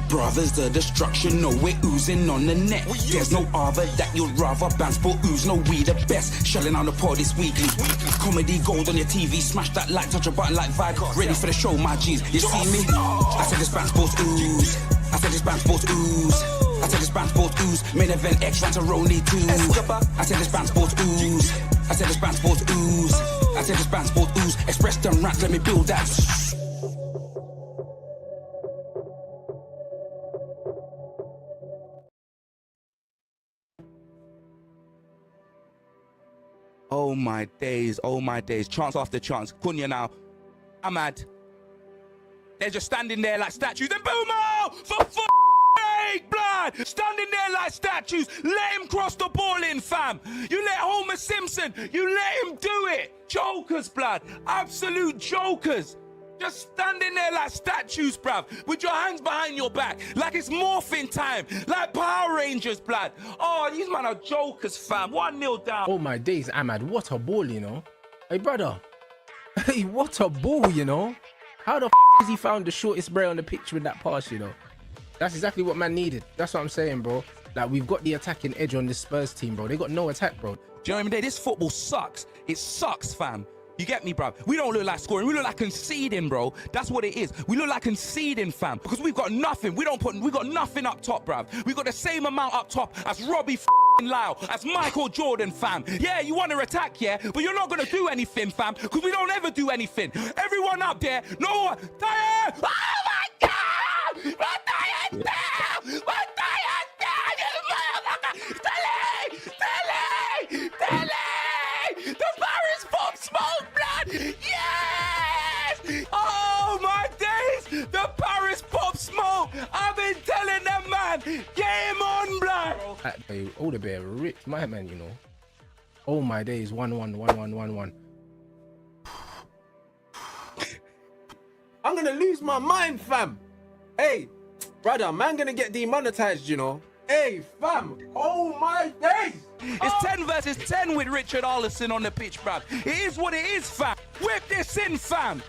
Brothers, the destruction, no, we're oozing on the net. There's no other that you'd rather bounce for ooze. No, we the best. Shelling on the pod this weekly. Comedy gold on your TV. Smash that like, touch a button like vibe. Ready for the show, my G's. You see me? I said this band sports ooze. I said this band sports ooze. I said this band sports ooze. Main event X Rantaroni 2. I said this band sports ooze. I said this band sports ooze. I said this band sports ooze. Express them rants, let me build that. Oh my days, oh my days. Chance after chance. Cunha now. Ahmad. They're just standing there like statues. Then Boomo! For sake, blood! Standing there like statues. Let him cross the ball in, fam. You let Homer Simpson, you let him do it. Jokers, blood. Absolute jokers. Just standing there like statues, bruv, with your hands behind your back, like it's morphing time, like Power Rangers, blood. Oh, these men are jokers, fam. 1-0 down. Oh my days, Ahmad, what a ball, you know. Hey, brother. Hey, what a ball, you know. How the has he found the shortest brain on the pitch with that pass, you know? That's exactly what man needed. That's what I'm saying, bro. Like, we've got the attacking edge on this Spurs team, bro. They got no attack, bro. Do you know what I mean? This football sucks. It sucks, fam. You get me, bro? We don't look like scoring. We look like conceding, bro. That's what it is. We look like conceding, fam. Because we've got nothing. We got nothing up top, bro. We got the same amount up top as Robbie Lyle, as Michael Jordan, fam. Yeah, you want to attack, yeah, but you're not going to do anything, fam, because we don't ever do anything. Everyone up there, no one. Tired! Oh, my God! We're tired now! We're tired now! Telly! The Paris pop smoke, blood! Yes! Oh, my days! The Paris pop smoke! I've been telling them, man, get him on, blood! All the bear ripped my man, you know. Oh my days, 1-1, 1-1, 1-1. I'm gonna lose my mind, fam. Hey, brother, man gonna get demonetized, you know. Hey, fam. Oh my days. It's 10 versus 10 with Richard Arlison on the pitch, bruv. It is what it is, fam. Whip this in, fam.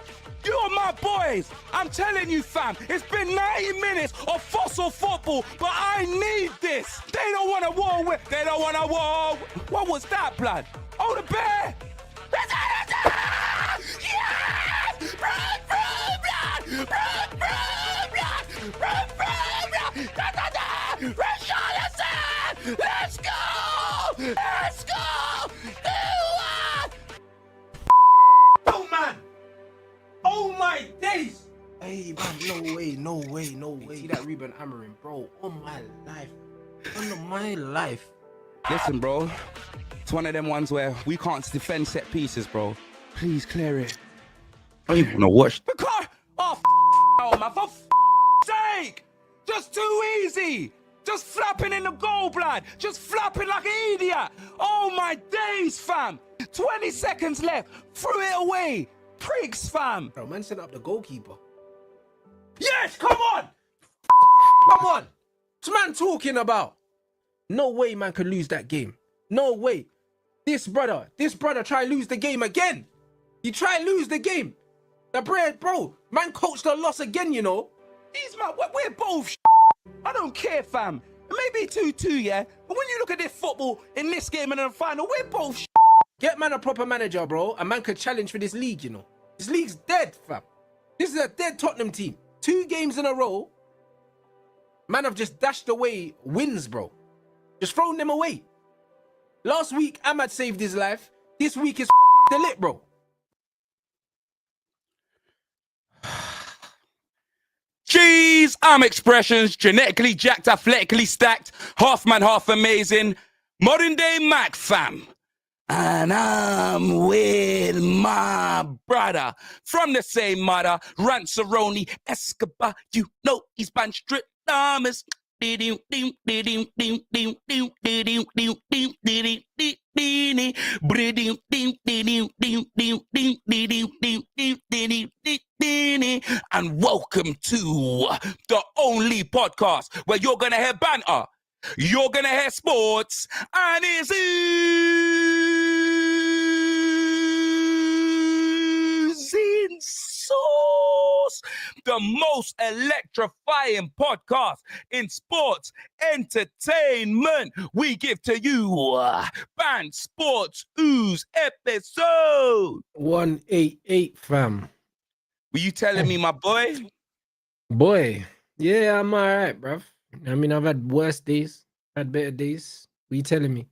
You're my boys. I'm telling you, fam. It's been 90 minutes of fossil football, but I need this. They don't want a war with. They don't want a war. What was that, blood? Oh, the bear. Yes! Run, blood! Run, blood! Richarlison! Let's go! Let's go! Oh, man. Oh, my days. Hey, man, no way, no way, no way. See that Ruben Amorim, bro, on my life. On my life. Listen, bro. It's one of them ones where we can't defend set pieces, bro. Please clear it. I don't even want to watch. Because, oh, man, for sake! Just too easy! Just flapping in the goal, blood! Just flapping like an idiot! Oh, my days, fam! 20 seconds left. Threw it away. Pricks, fam! Bro, man set up the goalkeeper. Yes, come on! Come on! What's man talking about? No way man could lose that game. No way. This brother try lose the game again. He try lose the game. The bread, bro. Man coached a loss again, you know. These man, we're both I don't care, fam. Maybe 2-2, yeah? But when you look at this football in this game and in the final, we're both Get man a proper manager, bro. A man could challenge for this league, you know. This league's dead, fam. This is a dead Tottenham team. 2 games in a row. Man have just dashed away wins, bro. Just thrown them away. Last week, Ahmad saved his life. This week is Delit, bro. Jeez, I'm expressions, genetically jacked, athletically stacked, half man, half amazing, modern day Mac fam. And I'm with my brother from the same mother, Ranceroni Escobar. You know he's Banstrip Thomas. And welcome to the only podcast where you're gonna hear banter, you're gonna hear sports, and it's oozing sauce. The most electrifying podcast in sports entertainment. We give to you Band Sports Ooze episode 188, fam. Were you telling me, my boy? Boy, yeah, I'm all right, bruv. I mean, I've had worse days, had better days. What you telling me?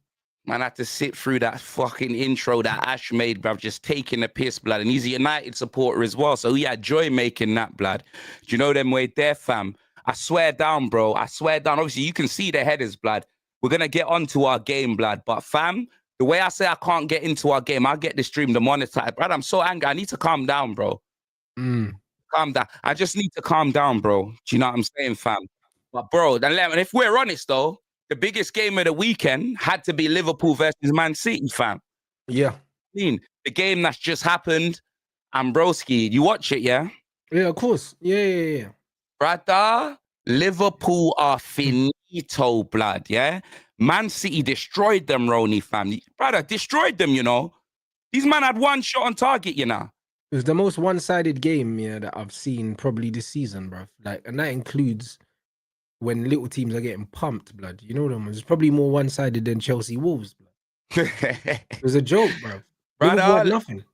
Man, I had to sit through that fucking intro that Ash made, bruv, just taking the piss, blood. And he's a United supporter as well, so he had joy making that, blood. Do you know them way there, fam? I swear down, bro. I swear down. Obviously, you can see the headers, blood. We're going to get onto our game, blood. But, fam, the way I say I can't get into our game, I'll get the stream demonetized. Brother, I'm so angry. I need to calm down, bro. Calm down. I just need to calm down, bro. Do you know what I'm saying, fam? But, bro, and if we're honest, though, the biggest game of the weekend had to be Liverpool versus Man City, fam. Yeah. I mean, the game that's just happened, and broski, you watch it, yeah? Yeah, of course. Yeah. Brother, Liverpool are finito, blood, yeah? Man City destroyed them, Roni, fam. Brother, destroyed them, you know? These men had one shot on target, you know? It was the most one-sided game, yeah, that I've seen probably this season, bruv. Like, and that includes when little teams are getting pumped, blood. You know them. It's probably more one-sided than Chelsea Wolves, blood. It was a joke, bruv. Liverpool had nothing.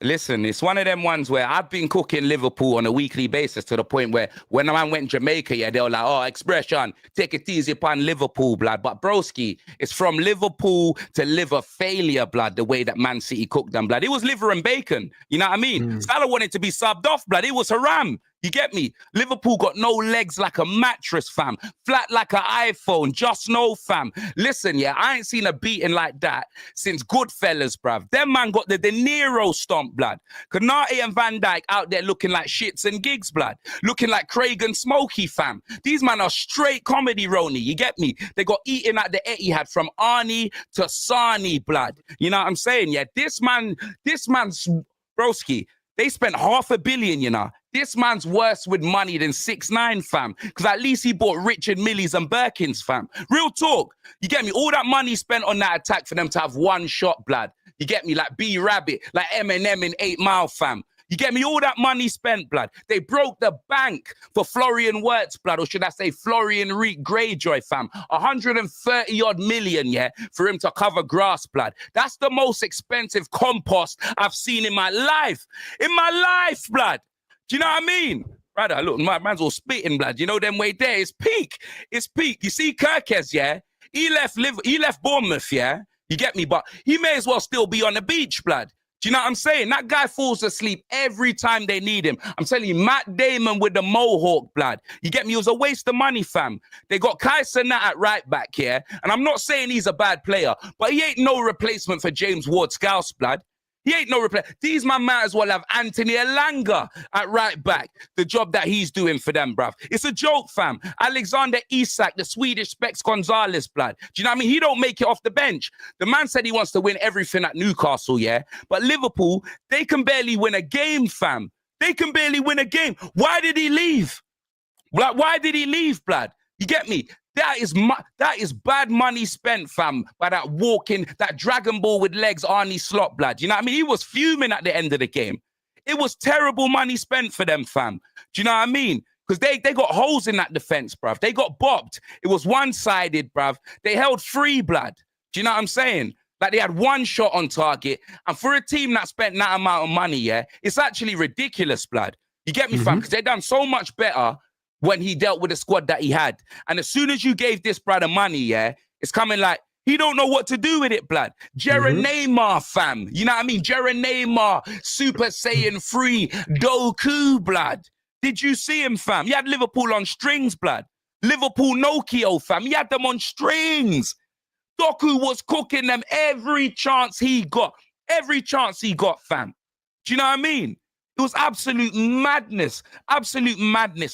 Listen, it's one of them ones where I've been cooking Liverpool on a weekly basis to the point where when a man went Jamaica, yeah, they were like, oh, expression, take it easy upon Liverpool, blood. But broski, it's from Liverpool to liver failure, blood, the way that Man City cooked them, blood. It was liver and bacon, you know what I mean? Salah wanted to be subbed off, blood. It was haram. You get me? Liverpool got no legs like a mattress, fam. Flat like an iPhone. Just no, fam. Listen, yeah, I ain't seen a beating like that since Goodfellas, bruv. Them man got the De Niro stomp, blood. Konate and Van Dijk out there looking like shits and gigs, blood. Looking like Craig and Smokey, fam. These man are straight comedy, Roni. You get me? They got eaten at the Etihad from Arnie to Sani, blood. You know what I'm saying? Yeah, this man's broski. They spent $500 million, you know. This man's worse with money than 6ix9ine, fam. Because at least he bought Richard Millies and Birkins, fam. Real talk. You get me? All that money spent on that attack for them to have one shot, blood. You get me? Like B Rabbit, like Eminem in 8 Mile, fam. You get me? All that money spent, blood. They broke the bank for Florian Wirtz, blood, or should I say Florian Reek Greyjoy, fam. 130-odd million, yeah, for him to cover grass, blood. That's the most expensive compost I've seen in my life. In my life, blood. Do you know what I mean? Brother, look, my man's all spitting, blood. You know them way there. It's peak. It's peak. You see Kirkes, yeah? He left Bournemouth, yeah? You get me? But he may as well still be on the beach, blood. Do you know what I'm saying? That guy falls asleep every time they need him. I'm telling you, Matt Damon with the mohawk, blood. You get me? It was a waste of money, fam. They got Kai Cenat at right back here. And I'm not saying he's a bad player, but he ain't no replacement for James Ward-Scouse, blood. He ain't no replacement. These man might as well have Anthony Elanga at right back. The job that he's doing for them, bruv. It's a joke, fam. Alexander Isak, the Swedish Specs Gonzalez, blood. Do you know what I mean? He don't make it off the bench. The man said he wants to win everything at Newcastle, yeah? But Liverpool, they can barely win a game, fam. They can barely win a game. Why did he leave? Like, why did he leave, blood? You get me? That is bad money spent, fam, by that walking, that Dragon Ball with legs, Arnie Slot, blood. You know what I mean? He was fuming at the end of the game. It was terrible money spent for them, fam. Do you know what I mean? Because they got holes in that defense, bruv. They got bopped. It was one-sided, bruv. They held free, blood. Do you know what I'm saying? Like, they had one shot on target. And for a team that spent that amount of money, yeah, it's actually ridiculous, blood. You get me, fam? Because they done so much better when he dealt with the squad that he had. And as soon as you gave this brother money, yeah, it's coming like, he don't know what to do with it, blood. Neymar, fam. You know what I mean? Neymar, Super Saiyan 3, Doku, blood. Did you see him, fam? He had Liverpool on strings, blood. Liverpool Nokia, fam. He had them on strings. Doku was cooking them every chance he got. Every chance he got, fam. Do you know what I mean? It was absolute madness,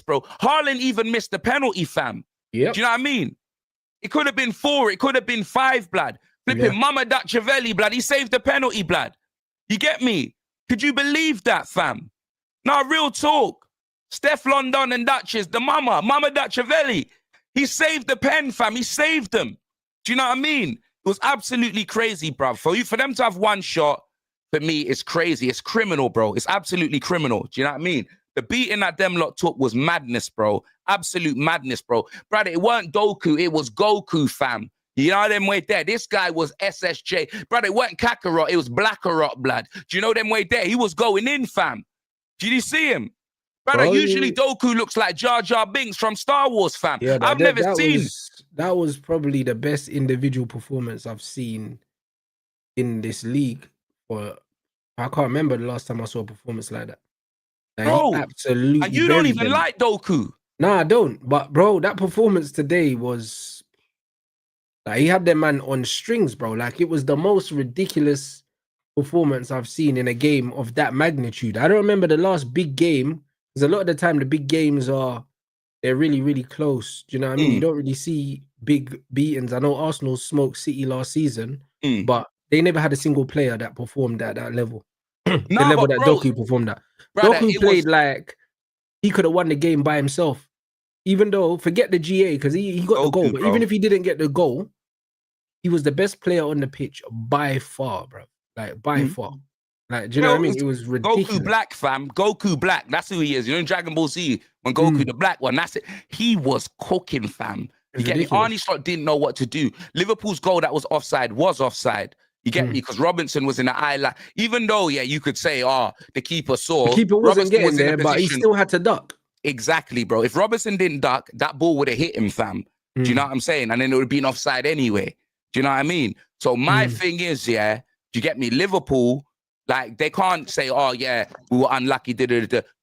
bro. Haaland even missed the penalty, fam. Yep. Do you know what I mean? It could have been 4, it could have been 5, blood. Flipping Mama Dachavelli, blood. He saved the penalty, blood. You get me? Could you believe that, fam? Now, real talk. Steph London and Dutchess, the Mama Dachavelli. He saved the pen, fam. He saved them. Do you know what I mean? It was absolutely crazy, bruv. For them to have one shot, for me is crazy. It's criminal, bro. It's absolutely criminal. Do you know what I mean? The beating that them lot took was madness, bro. Absolute madness, bro. Brother, it weren't Doku, it was Goku, fam. You know them way there. This guy was SSJ. Brother, it weren't Kakarot, it was Blackarot, blood. Do you know them way there? He was going in, fam. Did you see him? Brother, usually Doku looks like Jar Jar Binks from Star Wars, fam. Yeah, I've never seen. That was probably the best individual performance I've seen in this league. Or I can't remember the last time I saw a performance like that. Like, bro, absolutely. And you don't even like Doku. Nah, I don't. But bro, that performance today was like he had their man on strings, bro. Like it was the most ridiculous performance I've seen in a game of that magnitude. I don't remember the last big game, because a lot of the time the big games they're really, really close. Do you know what I mean? You don't really see big beatings. I know Arsenal smoked City last season, but they never had a single player that performed at that level. The level that Doku performed at. Doku played like he could have won the game by himself. Even though, forget the GA, because he got the goal. But even if he didn't get the goal, he was the best player on the pitch by far, bro. Like, by far. Like, do you know what I mean? It was ridiculous. Goku Black, fam. Goku Black. That's who he is. You know in Dragon Ball Z, when Goku, the black one, that's it. He was cooking, fam. You get me? Arnie Slot didn't know what to do. Liverpool's goal that was offside. You get me? Because Robinson was in the eye line. Even though, you could say, the keeper saw. The keeper wasn't getting there, but he still had to duck. Exactly, bro. If Robinson didn't duck, that ball would have hit him, fam. Do you know what I'm saying? And then it would have been offside anyway. Do you know what I mean? So my thing is, do you get me? Liverpool, like, they can't say, we were unlucky.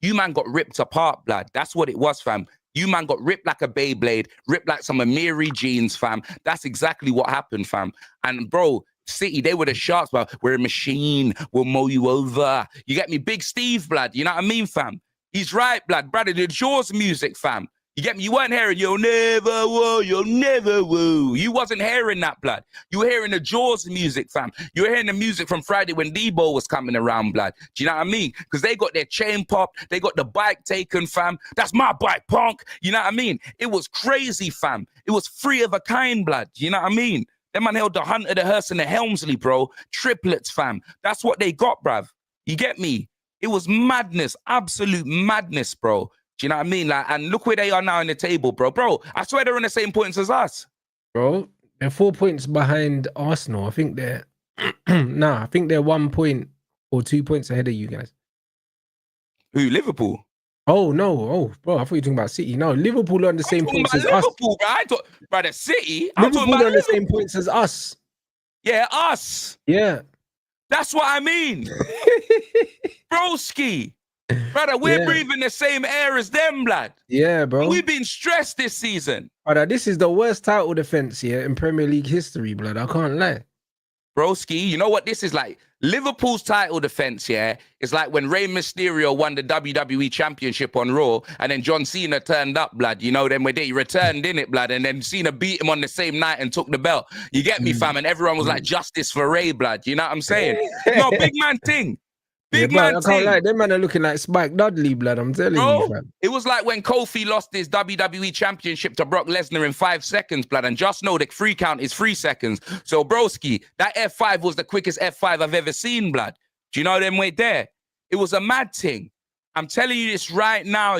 You man got ripped apart, blood. That's what it was, fam. You man got ripped like a Beyblade, ripped like some Amiri jeans, fam. That's exactly what happened, fam. And bro, City, they were the sharks, bro. We're a machine. We'll mow you over. You get me? Big Steve, blood. You know what I mean, fam? He's right, blood. Brother, the Jaws music, fam. You get me? You weren't hearing, you'll never woo, you'll never woo. You wasn't hearing that, blood. You were hearing the Jaws music, fam. You were hearing the music from Friday when Debo was coming around, blood. Do you know what I mean? Because they got their chain popped. They got the bike taken, fam. That's my bike, punk. You know what I mean? It was crazy, fam. It was free of a kind, blood. You know what I mean? Them man held the Hunter, the Hearst, and the Helmsley, bro. Triplets, fam. That's what they got, bruv. You get me? It was madness, absolute madness, bro. Do you know what I mean? Like, and look where they are now in the table, bro. Bro, I swear they're on the same points as us. Bro, they're 4 points behind Arsenal. I think they're I think they're 1 point or 2 points ahead of you guys. Who, Liverpool? Oh no, bro, I thought you were talking about City. No, Liverpool are on the same points as us. Liverpool, bro. I thought, brother, City. Liverpool are on the same points as us. Yeah, us. Yeah. That's what I mean. Broski. Brother, we're breathing the same air as them, lad. Yeah, bro. And we've been stressed this season. Brother, this is the worst title defense here in Premier League history, blood. I can't lie. Broski, you know what this is like? Liverpool's title defense, is like when Rey Mysterio won the WWE Championship on Raw, and then John Cena turned up, blood. You know, then when he returned in it, blood, and then Cena beat him on the same night and took the belt. You get me, fam? And everyone was like, justice for Rey, blood. You know what I'm saying? No, big man thing. Big man, I can't lie. Them man are looking like Spike Dudley, blood. I'm telling you, fam. It was like when Kofi lost his WWE Championship to Brock Lesnar in 5 seconds, blood. And just know the free count is 3 seconds. So, broski, that F5 was the quickest F5 I've ever seen, blood. Do you know them way there? It was a mad thing. I'm telling you this right now,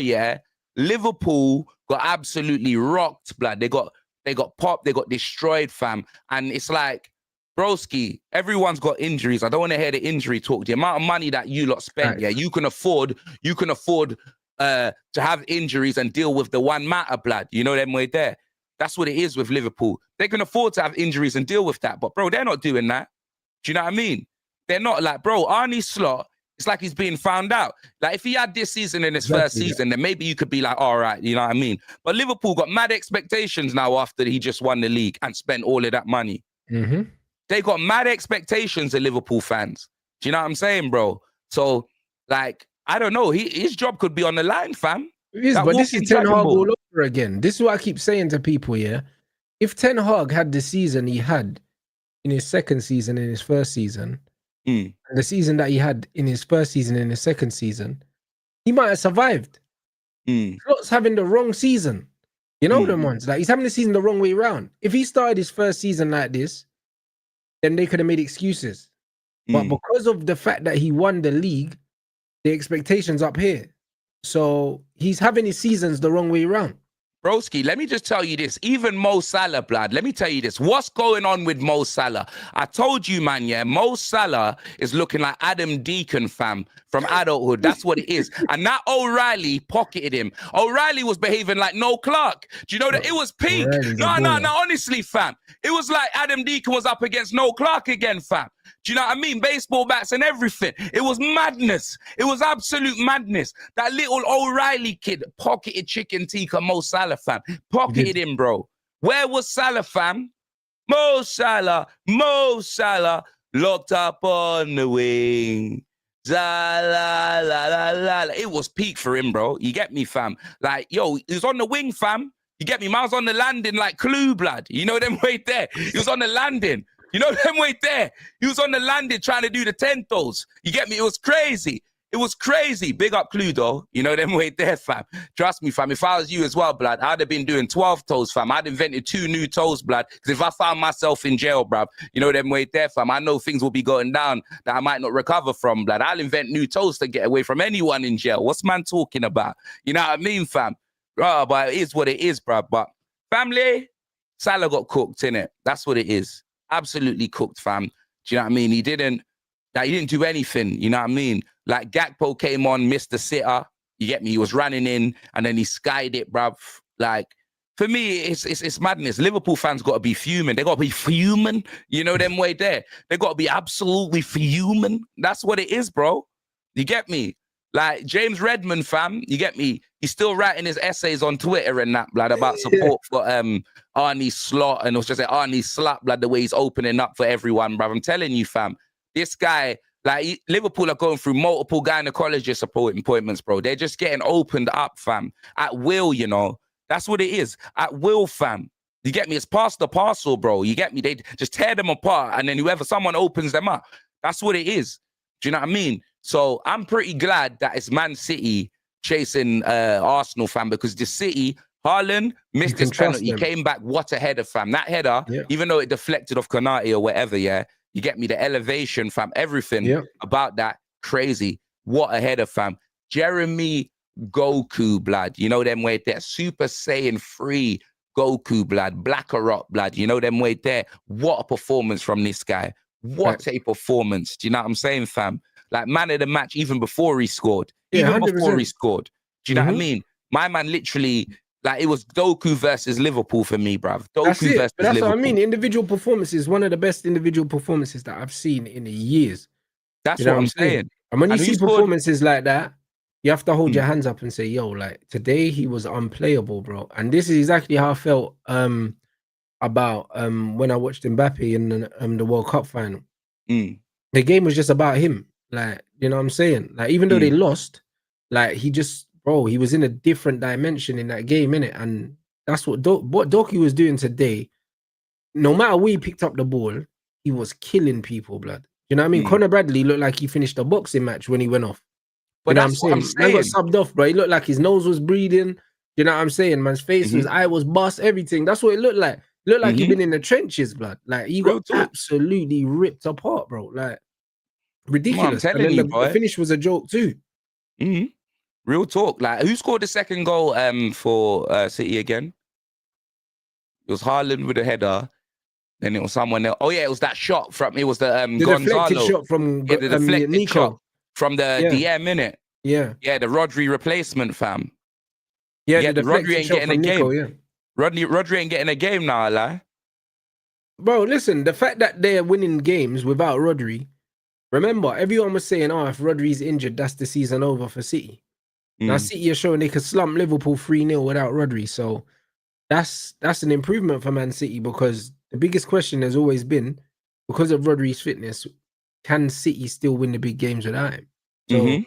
Liverpool got absolutely rocked, blood. They got popped, they got destroyed, fam. And it's like, broski, everyone's got injuries. I don't want to hear the injury talk. The amount of money that you lot spent, you can afford to have injuries and deal with the one matter, blood. You know them way there. That's what it is with Liverpool. They can afford to have injuries and deal with that. But bro, they're not doing that. Do you know what I mean? They're not like, bro, Arnie Slot, it's like he's being found out. Like if he had this season in his first season, then maybe you could be like, all right, you know what I mean? But Liverpool got mad expectations now after he just won the league and spent all of that money. Mm-hmm. They got mad expectations of Liverpool fans. Do you know what I'm saying, bro? So, like, I don't know. His job could be on the line, fam. It is, but this is Ten Hag all over again. This is what I keep saying to people, If Ten Hag had the season he had in his second season, in his first season, and the season that he had in his first season, in his second season, he might have survived. Slot's having the wrong season. You know them ones? Like, he's having the season the wrong way around. If he started his first season like this, then they could have made excuses. But because of the fact that he won the league, the expectations up here. So he's having his seasons the wrong way around. Broski, let me just tell you this. Even Mo Salah, blood, let me tell you this. What's going on with Mo Salah? I told you, man, yeah, Mo Salah is looking like Adam Deacon, fam, from adulthood. That's what it is. And that O'Reilly pocketed him. O'Reilly was behaving like Noel Clark. Do you know that? It was peak. No, honestly, fam. It was like Adam Deacon was up against Noel Clark again, fam. Do you know what I mean? Baseball bats and everything. It was madness. It was absolute madness. That little O'Reilly kid pocketed chicken tikka Mo Salah, fam. Pocketed him, bro. Where was Salah, fam? Mo Salah, locked up on the wing. La, la, la, la. It was peak for him, bro. You get me, fam? Like, yo, he was on the wing, fam. You get me? Man was on the landing like Clue, blood. You know them right there. He was on the landing. You know them right there. He was on the landing trying to do the 10 toes. You get me? It was crazy. It was crazy. Big up Clue, though. You know them right there, fam. Trust me, fam. If I was you as well, blood, I'd have been doing 12 toes, fam. I'd invented 2 new toes, blood. Because if I found myself in jail, bruv, you know them right there, fam. I know things will be going down that I might not recover from, blood. I'll invent new toes to get away from anyone in jail. What's man talking about? You know what I mean, fam? Oh, but it is what it is, bruv. But family, Salah got cooked, innit? That's what it is. Absolutely cooked, fam. Do you know what I mean? He didn't do anything. You know what I mean? Like Gakpo came on, missed the sitter. You get me? He was running in and then he skied it, bruv. Like, for me, it's madness. Liverpool fans got to be fuming. They got to be fuming. You know them way there. They got to be absolutely fuming. That's what it is, bro. You get me? Like James Redmond, fam, you get me? He's still writing his essays on Twitter and that, blood, about support for Arnie Slot, and it was just like Arnie Slot, blood, the way he's opening up for everyone, bruv. I'm telling you, fam, this guy, like, Liverpool are going through multiple gynecologist appointments, bro. They're just getting opened up, fam, at will, you know. That's what it is, at will, fam. You get me? It's past the parcel, bro. You get me? They just tear them apart, and then someone opens them up. That's what it is. Do you know what I mean? So I'm pretty glad that it's Man City chasing Arsenal, fam, because the City, Haaland missed his penalty. He came back, what a header, fam. That header, even though it deflected off Konate or whatever, yeah, you get me? The elevation, fam, everything about that, crazy. What a header, fam. Jeremy Goku, blood. You know them way there. Super Saiyan 3 Goku, blood. Blackerot, blood. You know them way there. What a performance from this guy. What a performance. Do you know what I'm saying, fam? Like, man of the match even before he scored. Even 100%. Before he scored. Do you know what I mean? My man literally, like, it was Doku versus Liverpool for me, bruv. Doku versus Liverpool. That's what I mean. Individual performances, one of the best individual performances that I've seen in years. That's what I'm saying. And when you see performances like that, you have to hold your hands up and say, yo, like, today he was unplayable, bro. And this is exactly how I felt about when I watched Mbappe in the World Cup final. The game was just about him. Like, you know what I'm saying? Like, even though they lost, like, he just, bro, he was in a different dimension in that game, innit? And that's what Doku was doing today. No matter where he picked up the ball, he was killing people, blood. You know what I mean? Conor Bradley looked like he finished a boxing match when he went off. But you know what I'm saying? Man got subbed off, bro. He looked like his nose was bleeding. You know what I'm saying? Man's face, his eye was bust, everything. That's what it looked like. It looked like he'd been in the trenches, blood. Like, he got absolutely ripped apart, bro. Like, ridiculous. I'm telling you, boy. The finish was a joke too. Real talk. Like, who scored the second goal for City again? It was Haaland with a header. Then it was someone else. Oh yeah, it was that shot from. It was the deflected shot from the deflected Nico. Shot from the DM, innit? Yeah, the Rodri replacement, fam. Yeah, the Rodri ain't getting a game. Yeah. Rodri ain't getting a game now, I lie. Bro, listen, the fact that they're winning games without Rodri. Remember, everyone was saying, oh, if Rodri's injured, that's the season over for City. Now City are showing they could slump Liverpool 3-0 without Rodri. So that's an improvement for Man City, because the biggest question has always been, because of Rodri's fitness, can City still win the big games without him? So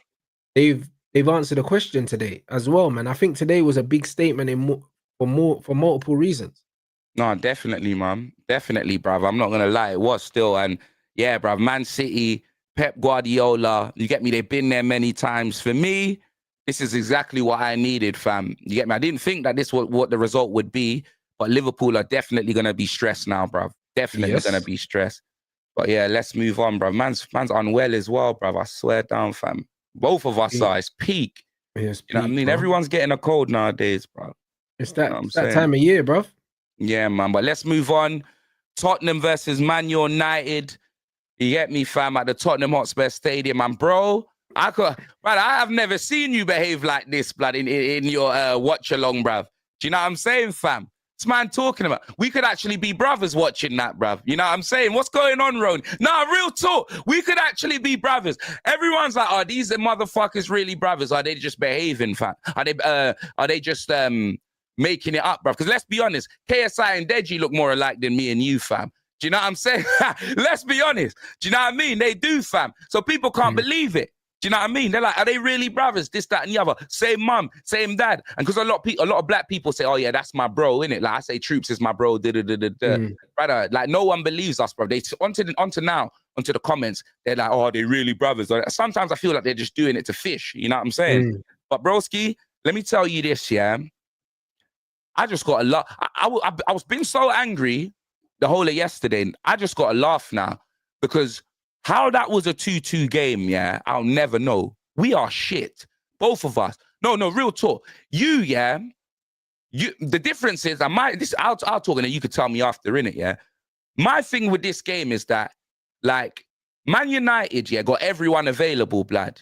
they've answered the question today as well, man. I think today was a big statement for multiple reasons. No, definitely, man. Definitely, bruv. I'm not gonna lie, it was still. And yeah, bruv, Man City, Pep Guardiola, you get me? They've been there many times. For me, this is exactly what I needed, fam. You get me? I didn't think that this was what the result would be, but Liverpool are definitely going to be stressed now, bruv. Definitely going to be stressed. But yeah, let's move on, bro. Man's unwell as well, bro. I swear down, fam. Both of us are. It's peak. Yes, You know what I mean? Bro. Everyone's getting a cold nowadays, bro. It's that, that time of year, bro. Yeah, man. But let's move on. Tottenham versus Man United. You get me, fam, at the Tottenham Hotspur Stadium. And bro, I have never seen you behave like this, blood, in your watch along, bruv. Do you know what I'm saying, fam? This man talking about, we could actually be brothers watching that, bruv. You know what I'm saying? What's going on, Ron? Nah, real talk. We could actually be brothers. Everyone's like, are these the motherfuckers really brothers? Are they just behaving, fam? Are they just making it up, bruv? Because let's be honest, KSI and Deji look more alike than me and you, fam. Do you know what I'm saying? Let's be honest. Do you know what I mean? They do, fam. So people can't believe it. Do you know what I mean? They're like, are they really brothers? This, that, and the other. Same mum, same dad. And because a lot of black people say, oh yeah, that's my bro, innit? Like I say, Troops is my bro. Brother, like no one believes us, bro. They onto the comments. They're like, oh, are they really brothers? Sometimes I feel like they're just doing it to fish. You know what I'm saying? But broski, let me tell you this, yeah. I just got a lot. I was being so angry the whole of yesterday. I just got a laugh now because how that was a 2-2 game, yeah, I'll never know. We are shit. Both of us. No, real talk. You, yeah, the difference is, I'll talk and then you could tell me after, innit, yeah? My thing with this game is that, like, Man United, yeah, got everyone available, blood,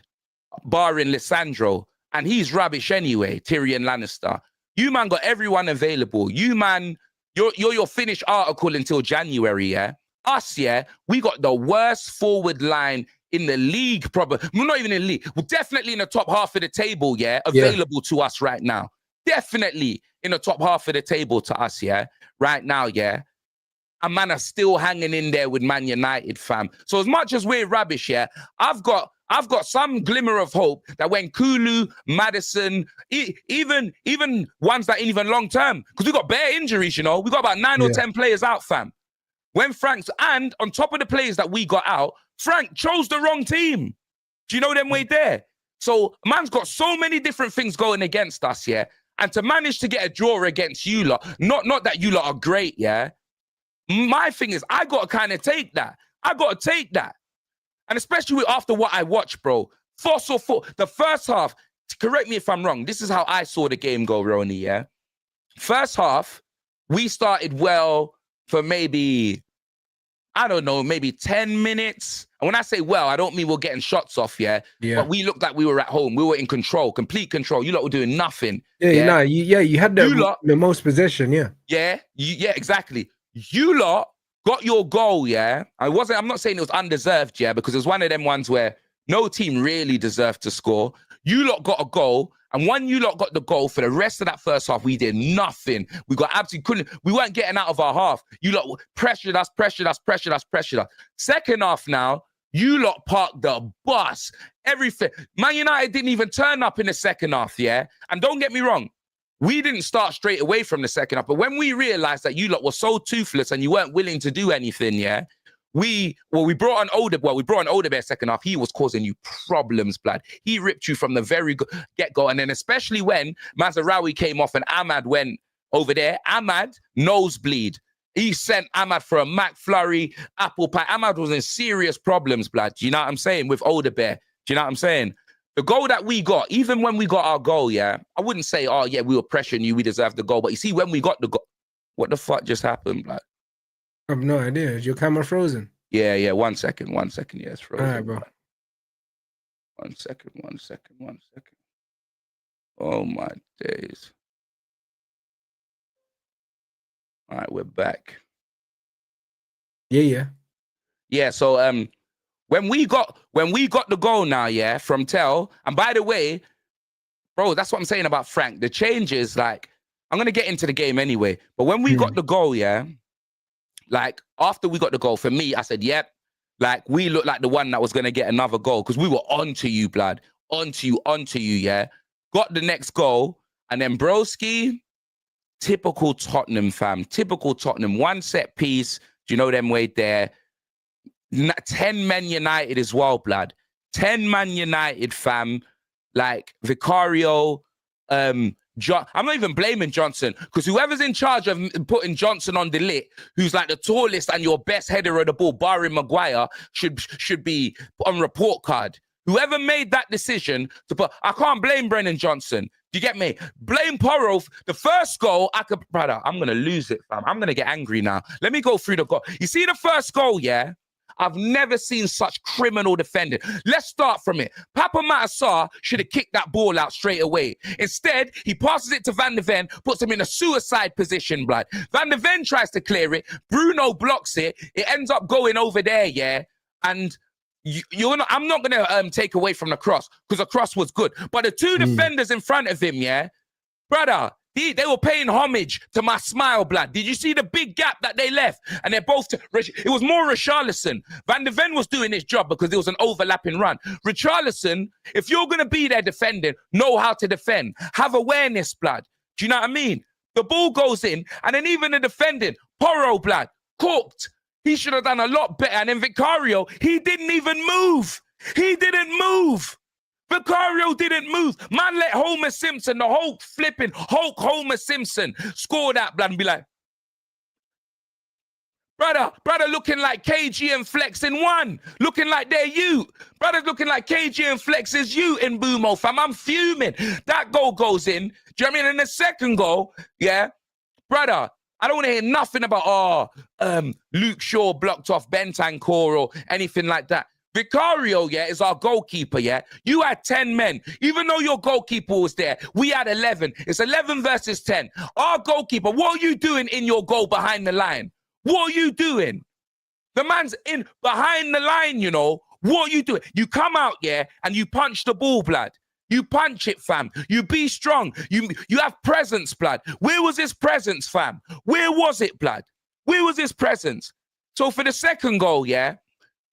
barring Lissandro, and he's rubbish anyway, Tyrion Lannister. You, man, got everyone available. You, man, you're your finished article until January, yeah? Us, yeah, we got the worst forward line in the league, probably. Well, not even in the league. We're definitely in the top half of the table, yeah, available to us right now. Definitely in the top half of the table to us, yeah, right now, yeah. And man are still hanging in there with Man United, fam. So as much as we're rubbish, yeah, I've got some glimmer of hope that when Kulu, Madison, even ones that ain't even long term, because we got bare injuries, you know. We got about 9 or 10 players out, fam. When Frank's, and on top of the players that we got out, Frank chose the wrong team. Do you know them way there? So man's got so many different things going against us, yeah. And to manage to get a draw against you lot, not that you lot are great, yeah. My thing is, I got to kind of take that. And especially after what I watched, bro. The first half, correct me if I'm wrong, this is how I saw the game go, Ronnie, yeah. First half, we started well for maybe, I don't know, maybe 10 minutes. And when I say well, I don't mean we're getting shots off, yeah? But we looked like we were at home. We were in control, complete control. You lot were doing nothing. You had the most possession, yeah. Yeah, exactly. You lot got your goal, yeah? I'm not saying it was undeserved, yeah, because it was one of them ones where no team really deserved to score. You lot got a goal, and when you lot got the goal, for the rest of that first half, we did nothing. We got absolutely we weren't getting out of our half. You lot pressured us. Second half now, you lot parked the bus. Everything. Man United didn't even turn up in the second half, yeah? And don't get me wrong, we didn't start straight away from the second half, but when we realized that you lot were so toothless and you weren't willing to do anything, yeah, we brought on Odebear second half. He was causing you problems, blood. He ripped you from the very get-go, and then especially when Mazraoui came off and Ahmad went over there, Ahmad nosebleed. He sent Ahmad for a McFlurry, apple pie. Ahmad was in serious problems, blood. Do you know what I'm saying? With Odebear. Do you know what I'm saying? The goal that we got, even when we got our goal, yeah, I wouldn't say, oh, yeah, we were pressuring you, we deserved the goal. But you see, when we got the goal, what the fuck just happened, blood? I have no idea. Is your camera frozen? Yeah. 1 second. Yeah, it's frozen. All right, bro. 1 second. Oh, my days. All right, we're back. Yeah. Yeah, so when we got the goal now, yeah, from Tell, and by the way, bro, that's what I'm saying about Frank. The changes, like, I'm gonna get into the game anyway, but when we got the goal, yeah, like after we got the goal, for me, I said, yep, like we looked like the one that was gonna get another goal because we were onto you, blood, onto you, yeah. Got the next goal, and then broski, typical Tottenham, fam, typical Tottenham, one set piece. Do you know them way there? 10 Man United as well, blood. 10 Man United, fam. Like Vicario, I'm not even blaming Johnson, because whoever's in charge of putting Johnson on the lit, who's like the tallest and your best header of the ball, barring Maguire, should be on report card. Whoever made that decision to put, I can't blame Brennan Johnson. Do you get me? Blame Porro. The first goal, brother, I'm going to lose it, fam. I'm going to get angry now. Let me go through the goal. You see the first goal, yeah? I've never seen such criminal defending. Let's start from it. Papa Matasar should have kicked that ball out straight away. Instead, he passes it to Van de Ven, puts him in a suicide position, blood. Van de Ven tries to clear it. Bruno blocks it. It ends up going over there, yeah? And I'm not going to take away from the cross, because the cross was good. But the two defenders in front of him, yeah? Brother, they were paying homage to my smile, blood. Did you see the big gap that they left? And they're both... it was more Richarlison. Van de Ven was doing his job because it was an overlapping run. Richarlison, if you're going to be there defending, know how to defend. Have awareness, blood. Do you know what I mean? The ball goes in, and then even the defending, Porro, blood, cooked. He should have done a lot better. And then Vicario, he didn't even move. He didn't move. Vicario didn't move. Man let Homer Simpson, the Hulk flipping Hulk Homer Simpson, score that, blood, and be like, brother looking like KG and Flex in one. Looking like they're you. Brother's looking like KG and Flex is you in Boomo, fam. I'm fuming. That goal goes in. Do you know what I mean? And the second goal, yeah, brother, I don't want to hear nothing about, Luke Shaw blocked off Bentancur or anything like that. Vicario, yeah, is our goalkeeper, yeah? You had 10 men. Even though your goalkeeper was there, we had 11. It's 11 versus 10. Our goalkeeper, what are you doing in your goal behind the line? What are you doing? The man's in behind the line, you know. What are you doing? You come out, yeah, and you punch the ball, blood. You punch it, fam. You be strong. You have presence, blood. Where was his presence, fam? Where was it, blood? Where was his presence? So for the second goal, yeah,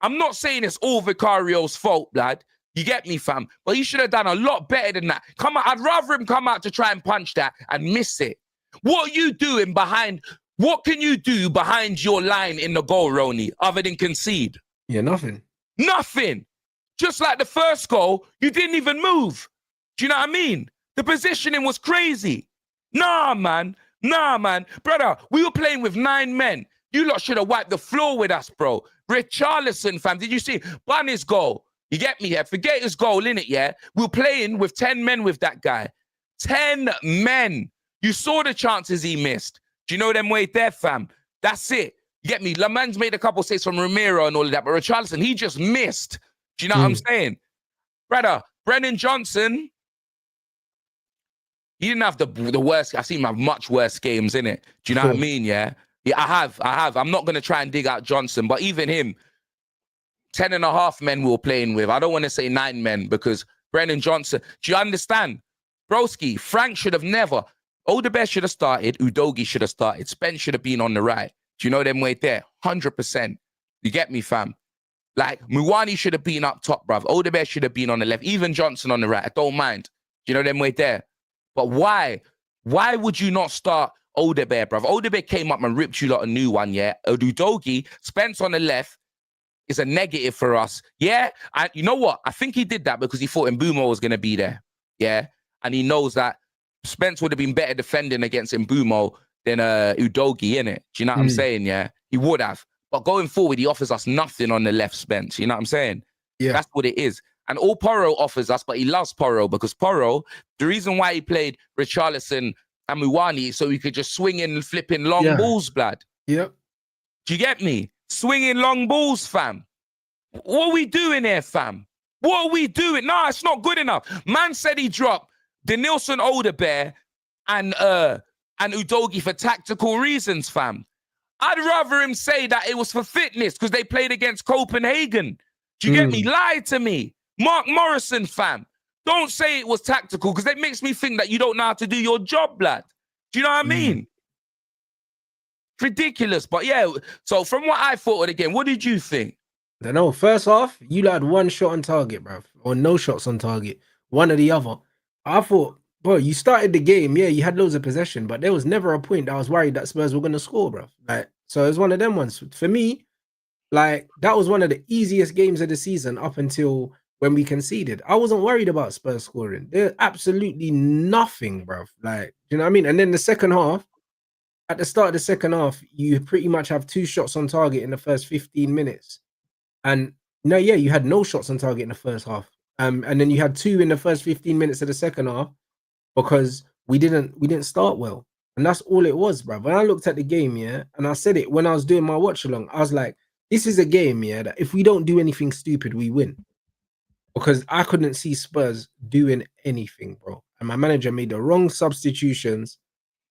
I'm not saying it's all Vicario's fault, blood. You get me, fam? But he should have done a lot better than that. Come on, I'd rather him come out to try and punch that and miss it. What are you doing behind? What can you do behind your line in the goal, Ronnie, other than concede? Yeah, nothing. Nothing. Just like the first goal, you didn't even move. Do you know what I mean? The positioning was crazy. Nah, man. Brother, we were playing with 9 men. You lot should have wiped the floor with us, bro. Richarlison, fam. Did you see Bunny's goal? You get me here? Forget his goal, innit, yeah? We were playing with 10 men with that guy. 10 men. You saw the chances he missed. Do you know them way there, fam? That's it. You get me? Laman's made a couple saves from Romero and all of that, but Richarlison, he just missed. Do you know what I'm saying? Brother, Brennan Johnson, he didn't have the worst. I've seen him have much worse games, innit? Do you know what I mean, yeah? Yeah, I have. I'm not going to try and dig out Johnson, but even him, 10.5 men we were playing with. I don't want to say 9 men because Brennan Johnson, do you understand? Broski, Frank should have never. Odebear should have started. Udogie should have started. Spence should have been on the right. Do you know them way there? 100%. You get me, fam? Like, Muwani should have been up top, bruv. Odebear should have been on the left. Even Johnson on the right. I don't mind. Do you know them way there? But why? Why would you not start Odebear, bruv? Odebear came up and ripped you lot a new one, yeah? Udogie, Spence on the left is a negative for us. Yeah? And you know what? I think he did that because he thought Mbeumo was going to be there. Yeah? And he knows that Spence would have been better defending against Mbeumo than Udogie, innit? Do you know what I'm saying, yeah? He would have. But going forward, he offers us nothing on the left, Spence. You know what I'm saying? Yeah. That's what it is. And all Porro offers us, but he loves Porro because Porro, the reason why he played Richarlison and Muwani, so he could just swing in and flip in long balls, blood. Yep. Do you get me? Swinging long balls, fam. What are we doing here, fam? What are we doing? Nah, it's not good enough. Man said he dropped Denilson Odebear and Udogie for tactical reasons, fam. I'd rather him say that it was for fitness because they played against Copenhagen. Do you get me? Lie to me. Mark Morrison, fam. Don't say it was tactical because it makes me think that you don't know how to do your job, lad. Do you know what I mean? It's ridiculous. But yeah, so from what I thought of the game, what did you think? I don't know. First off, you had 1 shot on target, bruv. Or no shots on target. One or the other. I thought, bro, you started the game. Yeah, you had loads of possession, but there was never a point that I was worried that Spurs were going to score, bruv. Like, so it was one of them ones. For me, like, that was one of the easiest games of the season up until when we conceded. I wasn't worried about Spurs scoring. They're absolutely nothing, bro. Like, you know what I mean? And then the second half, at the start of the second half, you pretty much have 2 shots on target in the first 15 minutes. And no, yeah, you had no shots on target in the first half. And then you had 2 in the first 15 minutes of the second half because we didn't start well. And that's all it was, bro. When I looked at the game, yeah, and I said it when I was doing my watch along, I was like, this is a game, yeah, that if we don't do anything stupid, we win. Because I couldn't see Spurs doing anything, bro. And my manager made the wrong substitutions,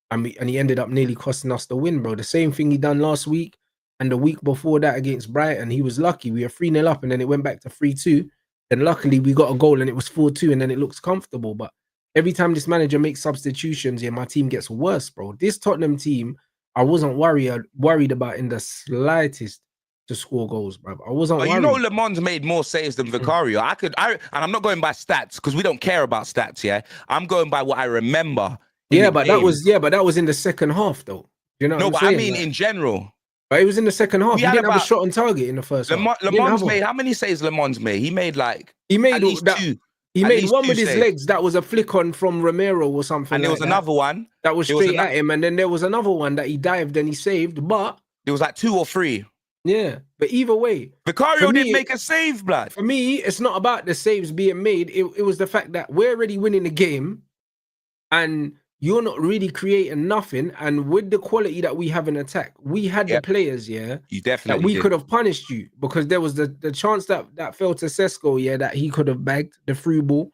and he ended up nearly costing us the win, bro. The same thing he done last week and the week before that against Brighton. He was lucky. We were 3-0 up, and then it went back to 3-2. And luckily, we got a goal, and it was 4-2, and then it looks comfortable. But every time this manager makes substitutions, yeah, my team gets worse, bro. This Tottenham team, I wasn't worried about in the slightest to score goals, bro. I wasn't worried. You know, Le Mans made more saves than Vicario. And I'm not going by stats because we don't care about stats, yeah? I'm going by what I remember. But that was in the second half, though. You know? No, but I mean in general. But it was in the second half. He didn't have a shot on target in the first half. Le Mans made how many saves? Le Mans made. He made at least two. He made one with his legs that was a flick on from Romero or something. And there was another one that was straight at him, and then there was another one that he dived and he saved. But there was like 2 or 3. Yeah, but either way, Vicario didn't make a save, blood. For me, it's not about the saves being made. It was the fact that we're already winning the game, and you're not really creating nothing. And with the quality that we have in attack, we had the players, you definitely that we could have punished you, because there was the chance that fell to Sesko, that he could have bagged the through ball,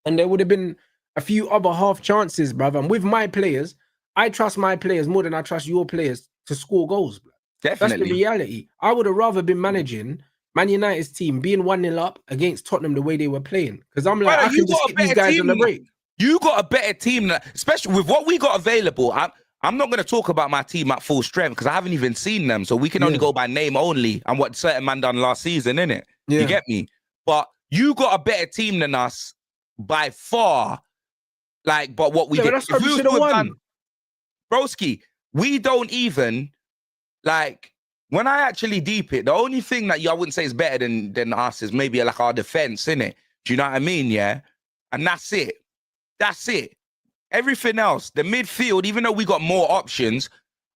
and there would have been a few other half chances, brother. And with my players, I trust my players more than I trust your players to score goals, bro. Definitely. That's the reality. I would have rather been managing Man United's team being 1-0 up against Tottenham the way they were playing. Because I'm like, I can just hit these guys on the break. You got a better team, especially with what we got available. I'm not going to talk about my team at full strength because I haven't even seen them. So we can only go by name only and what certain man done last season, innit? Yeah. You get me? But you got a better team than us by far. Like, but what we did. That's what we should have won. Broski, we don't even... Like, when I actually deep it, the only thing that I wouldn't say is better than us is maybe like our defense, innit? Do you know what I mean? Yeah. And that's it. That's it. Everything else, the midfield, even though we got more options,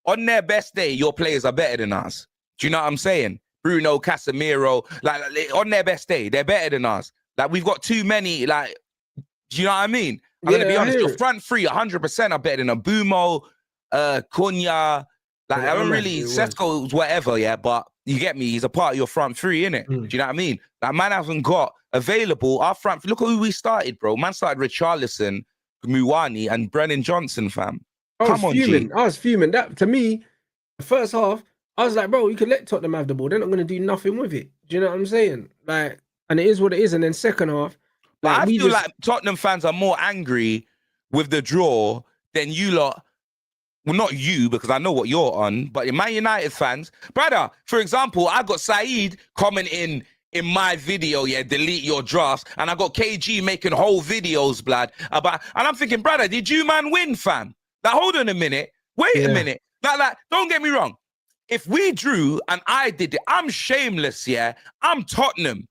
on their best day, your players are better than us. Do you know what I'm saying? Bruno, Casemiro, like on their best day, they're better than us. Like, we've got too many, like, do you know what I mean? I'm going to be honest, your front three, 100% are better than Abumo, Cunha. Like, I don't really, Sesko's whatever, but you get me? He's a part of your front three, innit? Do you know what I mean? Like, man hasn't got available our front. Look at who we started, bro. Man started Richarlison, Muwani, and Brennan Johnson, fam. I was fuming. That, to me, the first half, I was like, bro, you can let Tottenham have the ball. They're not going to do nothing with it. Do you know what I'm saying? Like, and it is what it is. And then second half, like, I feel like Tottenham fans are more angry with the draw than you lot. Well, not you, because I know what you're on, but in Man United fans, brother, for example, I got Saeed commenting in my video, delete your drafts, and I got KG making whole videos, blood, about, and I'm thinking, brother, did you man win, fam? Like, hold on a minute, wait a minute. Like, don't get me wrong. If we drew and I did it, I'm shameless, I'm Tottenham.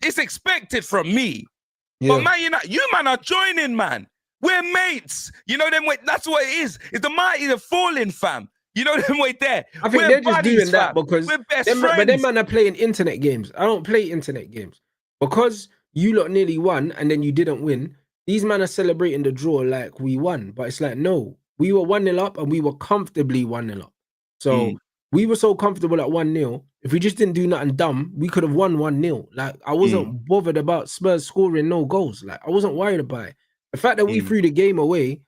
It's expected from me. But Man United, you man are joining, man. We're mates. You know them way. That's what it is. It's the mighty, the falling, fam. You know them way there. I think they're just doing that because we're best friends. But them man are playing internet games. I don't play internet games. Because you lot nearly won and then you didn't win, these men are celebrating the draw like we won. But it's like, no, we were 1-0 up and we were comfortably 1-0 up. So we were so comfortable at 1-0. If we just didn't do nothing dumb, we could have won 1-0. Like, I wasn't bothered about Spurs scoring no goals. Like, I wasn't worried about it. The fact that we threw the game away,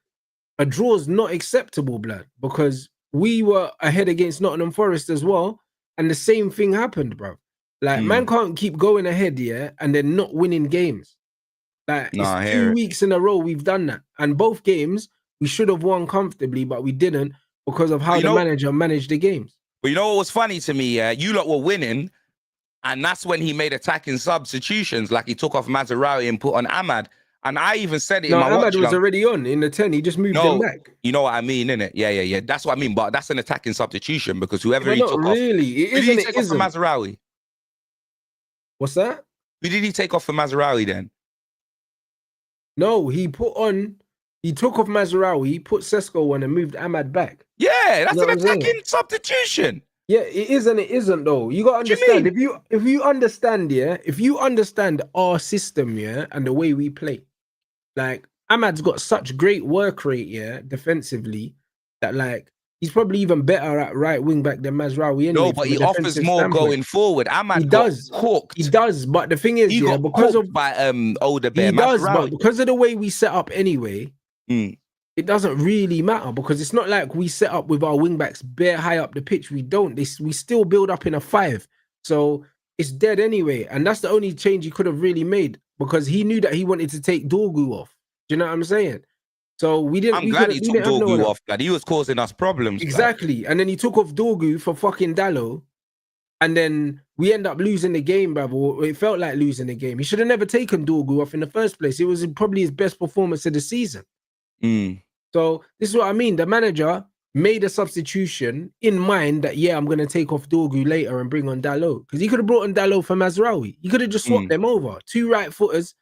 a draw is not acceptable, blood, because we were ahead against Nottingham Forest as well, and the same thing happened, bro. Like, man can't keep going ahead, and then not winning games. Like, it's 2 weeks in a row we've done that. And both games, we should have won comfortably, but we didn't because of how the manager managed the games. But you know what was funny to me? You lot were winning, and that's when he made attacking substitutions, like he took off Mazraoui and put on Ahmad. And I even said it in my watch. Ahmad was already on in the 10. He just moved him back. You know what I mean, innit? Yeah. That's what I mean. But that's an attacking substitution because whoever he took off. Really? It isn't. Mazraoui. What's that? Who did he take off for Mazraoui then? No, he took off Mazraoui, put Sesko on, and moved Ahmad back. Yeah, that's You know an what I'm saying? attacking substitution. Yeah, it is and it isn't though. You gotta What do you understand mean? if you understand, yeah, if you understand our system, yeah, and the way we play, like Ahmad's got such great work rate, yeah, defensively, that like he's probably even better at right wing back than Mazraoui anyway. No, but from he a offers defensive more standpoint. going forward. He Ahmad does. got cooked. He does, but the thing is, He yeah, got because cooked of by older bear. he does, but Mazraoui. because of the way we set up anyway, Mm. it doesn't really matter because it's not like we set up with our wing backs bare high up the pitch. We don't. We still build up in a 5. So it's dead anyway. And that's the only change he could have really made because he knew that he wanted to take Dorgu off. Do you know what I'm saying? So we didn't. I'm glad he took Dorgu off, lad. He was causing us problems. Exactly. Lad. And then he took off Dorgu for fucking Dallo. And then we end up losing the game, brother. It felt like losing the game. He should have never taken Dorgu off in the first place. It was probably his best performance of the season. Mm. So this is what I mean. The manager made a substitution in mind that, yeah, I'm going to take off Dorgu later and bring on Dalot. Because he could have brought on Dalot for Mazraoui. He could have just swapped them over. 2 right footers,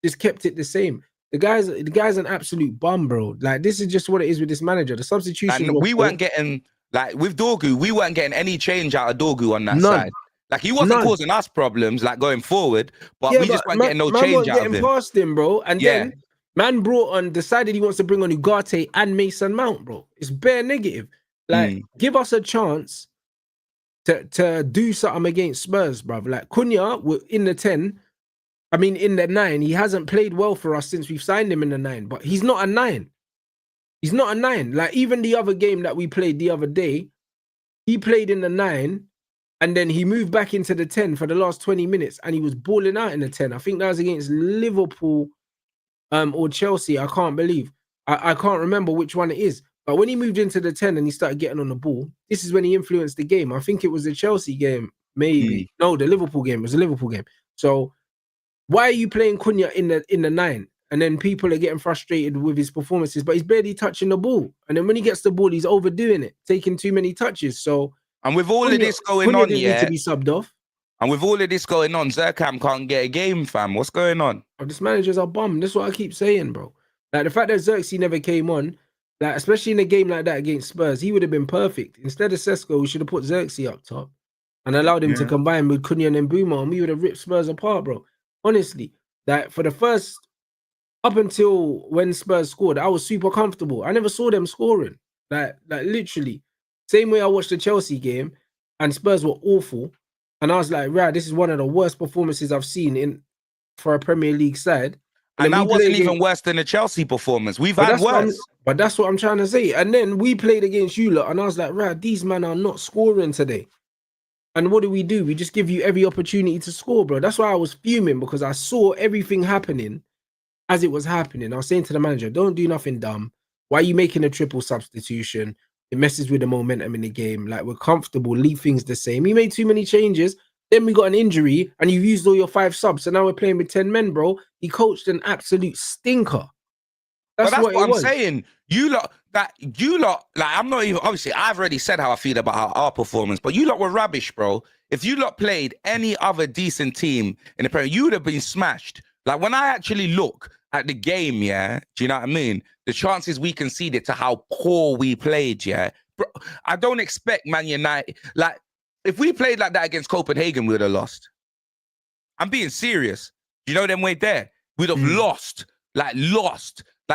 just kept it the same. The guy's an absolute bum, bro. Like, this is just what it is with this manager. The substitution. And we weren't getting, like, with Dorgu, we weren't getting any change out of Dorgu on that side. Like, he wasn't causing us problems, like, going forward. But we just weren't getting no change out of him. Past him, bro. And then man decided he wants to bring on Ugarte and Mason Mount, bro. It's bare negative. Like, give us a chance to do something against Spurs, bro. Like, Cunha in the 10, in the 9, he hasn't played well for us since we've signed him in the 9, but he's not a 9. He's not a 9. Like, even the other game that we played the other day, he played in the 9, and then he moved back into the 10 for the last 20 minutes, and he was balling out in the 10. I think that was against Liverpool or Chelsea. I can't believe. I can't remember which one it is. But when he moved into the 10 and he started getting on the ball, this is when he influenced the game. I think it was the Chelsea game, maybe. No, the Liverpool game. It was a Liverpool game. So why are you playing Cunha in the 9? And then people are getting frustrated with his performances, but he's barely touching the ball. And then when he gets the ball, he's overdoing it, taking too many touches. So, and with all of this going on, need to be subbed off. And with all of this going on, Zerkam can't get a game, fam. What's going on? Oh, this manager's a bum. That's what I keep saying, bro. Like, the fact that Xerxes never came on, like, especially in a game like that against Spurs, he would have been perfect. Instead of Sesko, we should have put Xerxes up top and allowed him to combine with Cunha and Mbuma, and we would have ripped Spurs apart, bro. Honestly, like, for the first, up until when Spurs scored, I was super comfortable. I never saw them scoring. Like literally. Same way I watched the Chelsea game and Spurs were awful. And I was like, right, this is one of the worst performances I've seen for a Premier League side. And that wasn't even worse than the Chelsea performance. We've had worse. But that's what I'm trying to say. And then we played against you lot, and I was like, right, these men are not scoring today. And what do? We just give you every opportunity to score, bro. That's why I was fuming, because I saw everything happening as it was happening. I was saying to the manager, don't do nothing dumb. Why are you making a triple substitution? It messes with the momentum in the game. Like, we're comfortable, leave things the same. He made too many changes. Then we got an injury, and you've used all your 5 subs. So now we're playing with 10 men, bro. He coached an absolute stinker. That's what I'm saying. You lot, like, I'm not even, obviously, I've already said how I feel about our performance, but you lot were rubbish, bro. If you lot played any other decent team in the Premier, you would have been smashed. Like, when I actually look at the game, yeah, do you know what I mean? The chances we conceded to how poor we played, yeah. Bro, I don't expect Man United, like, if we played like that against Copenhagen, we would have lost. I'm being serious. You know them way there? We'd have lost. Like,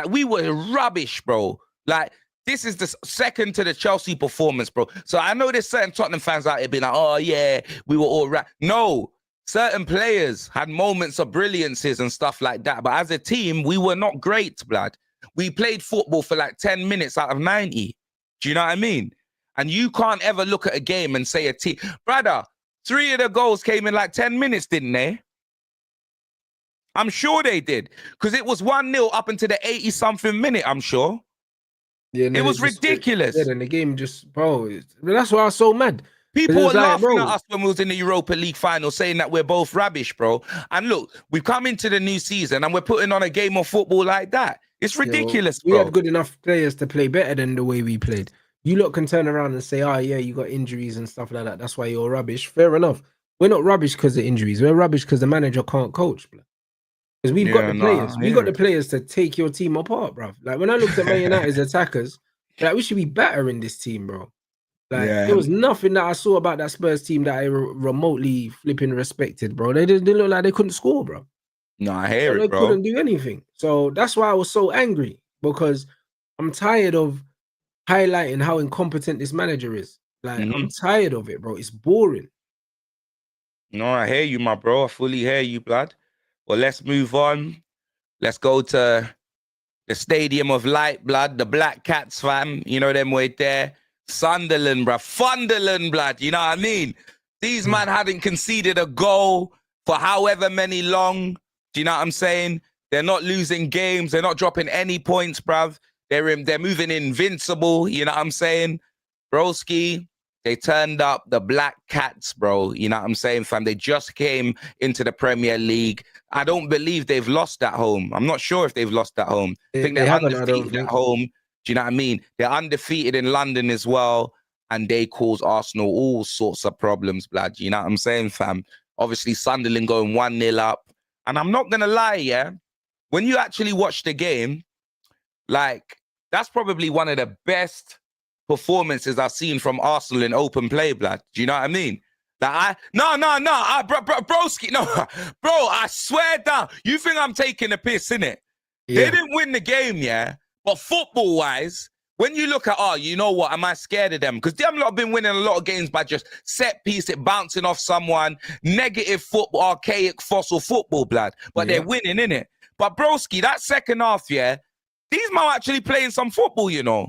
we were rubbish, bro. Like, this is the second to the Chelsea performance, bro. So I know there's certain Tottenham fans out here being like, oh, yeah, we were all right. No, certain players had moments of brilliances and stuff like that. But as a team, we were not great, blood. We played football for like 10 minutes out of 90. Do you know what I mean? And you can't ever look at a game and say a team. Brother, 3 of the goals came in like 10 minutes, didn't they? I'm sure they did. Because it was 1-0 up until the 80-something minute, I'm sure. Yeah, no, it was ridiculous. Yeah, and the game just, bro, that's why I was so mad. People were laughing at us when we was in the Europa League final, saying that we're both rubbish, bro. And look, we've come into the new season and we're putting on a game of football like that. It's ridiculous, bro. We had good enough players to play better than the way we played. You lot can turn around and say, oh, yeah, you got injuries and stuff like that. That's why you're rubbish. Fair enough. we're not rubbish because of injuries. We're rubbish because the manager can't coach, bro. Because we've got the players. We got the players to take your team apart, bro. Like when I looked at Man United's attackers, like we should be better in this team, bro. Like there was nothing that I saw about that Spurs team that I remotely flipping respected, bro. They didn't look like they couldn't score, bro. No, I hear They it, bro. couldn't do anything. So that's why I was so angry, because I'm tired of highlighting how incompetent this manager is. Like I'm tired of it, bro. It's boring. No, I hear you, my bro. I fully hear you, blood. Well, let's move on. Let's go to the Stadium of Light, blood. The Black Cats, fam. You know them way there. Sunderland, bruh. Funderland, blood. You know what I mean? These man hadn't conceded a goal for however many long. Do you know what I'm saying? They're not losing games. They're not dropping any points, bruv. They're moving invincible. You know what I'm saying? Broski, they turned up the Black Cats, bro. You know what I'm saying, fam? They just came into the Premier League. I don't believe they've lost at home. I'm not sure if they've lost at home. I think they're undefeated at home. Do you know what I mean? They're undefeated in London as well. And they cause Arsenal all sorts of problems, blood. You know what I'm saying, fam? Obviously, Sunderland going 1-0 up. And I'm not going to lie, yeah? When you actually watch the game, like, that's probably one of the best performances I've seen from Arsenal in open play, blood. Do you know what I mean? Like broski, no, bro, I swear down. You think I'm taking a piss, innit? Yeah. They didn't win the game, yeah? But football-wise, when you look at, you know what, am I scared of them? Because them lot have been winning a lot of games by just set piece, it bouncing off someone, negative football, archaic fossil football, blood. But they're winning, innit? But broski, that second half, yeah, these men are actually playing some football, you know?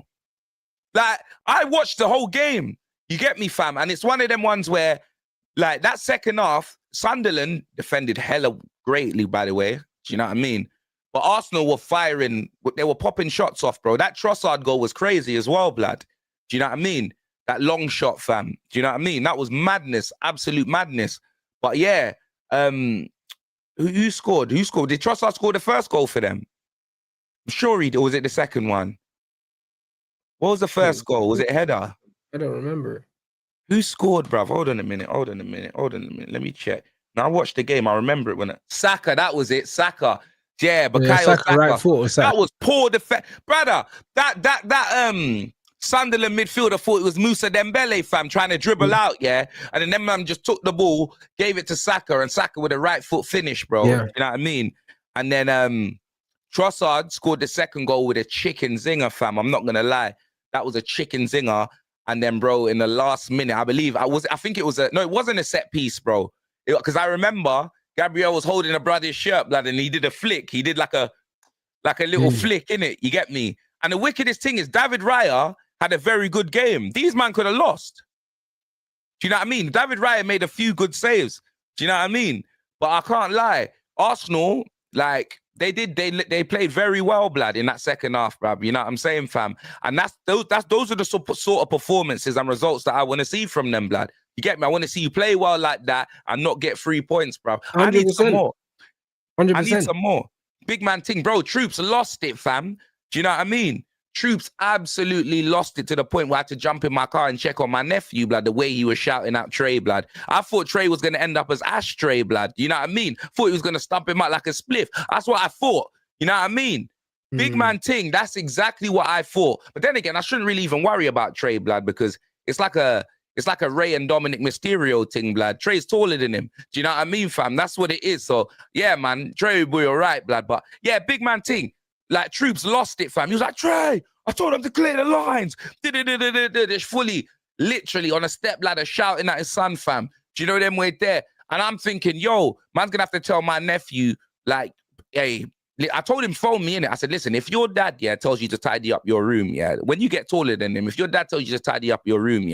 Like, I watched the whole game. You get me, fam? And it's one of them ones where, like, that second half, Sunderland defended hella greatly, by the way. Do you know what I mean? But Arsenal were firing. They were popping shots off, bro. That Trossard goal was crazy as well, blood. Do you know what I mean? That long shot, fam. Do you know what I mean? That was madness, absolute madness. But yeah, who scored? Who scored? Did Trossard score the first goal for them? I'm sure he did. Or was it the second one? What was the first goal? Was it header? I don't remember. Who scored, bruv? Hold on a minute. Let me check. Now, I watched the game. I remember it when Saka, that was it. Saka. Yeah, but Saka. Right foot was that was poor defense. Brother, that Sunderland midfielder thought it was Musa Dembele, fam, trying to dribble out, yeah? And then them man just took the ball, gave it to Saka, and Saka with a right foot finish, bro. Yeah. You know what I mean? And then Trossard scored the second goal with a chicken zinger, fam. I'm not going to lie. That was a chicken zinger. And then, bro, in the last minute, I think it was it wasn't a set piece, bro. Because I remember Gabriel was holding a brother's shirt, blood, and he did a flick. He did like a little flick, innit? You get me? And the wickedest thing is David Raya had a very good game. These man could have lost. Do you know what I mean? David Raya made a few good saves. Do you know what I mean? But I can't lie. Arsenal, like, they played very well, blood, in that second half, bruv. You know what I'm saying, fam? And those are the sort of performances and results that I want to see from them, blood. You get me? I want to see you play well like that and not get 3 points, bruv. 100%. I need some more. 100%. I need some more. Big man thing, bro. Troops lost it, fam. Do you know what I mean? Troops absolutely lost it to the point where I had to jump in my car and check on my nephew, blood, the way he was shouting out Trey, blood. I thought Trey was going to end up as Ashtray, blood. You know what I mean? Thought he was going to stump him out like a spliff. That's what I thought. You know what I mean? Big man ting, that's exactly what I thought. But then again, I shouldn't really even worry about Trey, blood, because it's like a Ray and Dominic Mysterio thing, blood. Trey's taller than him. Do you know what I mean, fam? That's what it is. So, yeah, man, Trey will be all right, blood. But, yeah, big man ting. Like, Troops lost it, fam. He was like, Trey, I told him to clear the lines. Fully, literally on a step ladder shouting at his son, fam. Do you know them way there? And I'm thinking, yo, man's going to have to tell my nephew, like, hey, I told him, phone me, innit? I said, listen, if your dad, tells you to tidy up your room, when you get taller than him, if your dad tells you to tidy up your room,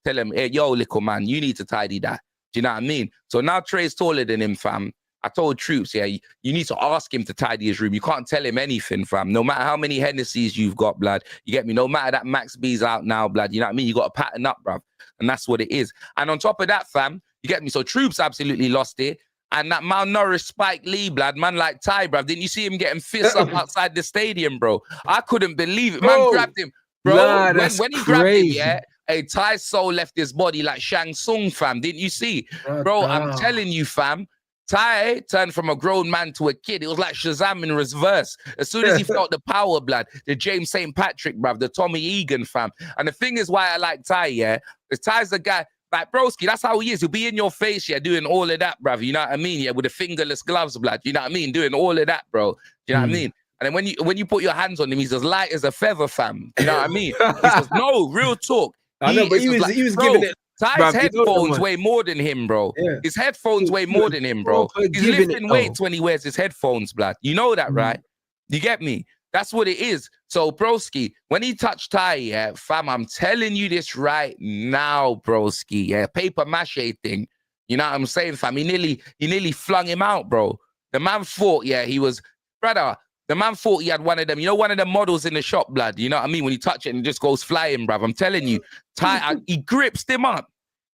tell him, hey, yo, little man, you need to tidy that. Do you know what I mean? So now Trey's taller than him, fam. I told Troops, you need to ask him to tidy his room. You can't tell him anything, fam. No matter how many Hennessy's you've got, blood. You get me? No matter that Max B's out now, blood. You know what I mean? You got to pattern up, bruv. And that's what it is. And on top of that, fam, you get me? So Troops absolutely lost it. And that malnourished Spike Lee, blood, man like Ty, bruv. Didn't you see him getting fists up outside the stadium, bro? I couldn't believe it. Man grabbed him. Bro, nah, when he grabbed him, Hey, Ty's soul left his body like Shang Tsung, fam. Didn't you see? Bro, I'm telling you, fam. Ty turned from a grown man to a kid. It was like Shazam in reverse. As soon as he felt the power, blood, the James St. Patrick, bruv, the Tommy Egan, fam. And the thing is why I like Ty, yeah? Because Ty's the guy, like, broski, that's how he is. He'll be in your face, yeah, doing all of that, bruv. You know what I mean? Yeah, with the fingerless gloves, blood. You know what I mean? Doing all of that, bro. You know what I mean? And then when you put your hands on him, he's as light as a feather, fam. You know what I mean? He says, no, real talk. I know, but he was bro, giving it. Ty's headphones weigh more than him, bro. Yeah. His headphones weigh more than him, bro. He's lifting weights when he wears his headphones, blood. You know that, right? You get me? That's what it is. So, broski, when he touched Ty, yeah, fam, I'm telling you this right now, broski, yeah, paper mache thing. You know what I'm saying, fam? He nearly flung him out, bro. The man thought, yeah, he was, brother, the man thought he had one of them, you know, one of the models in the shop, blood. You know what I mean? When you touch it and it just goes flying, bruv. I'm telling you, Ty, he grips him up,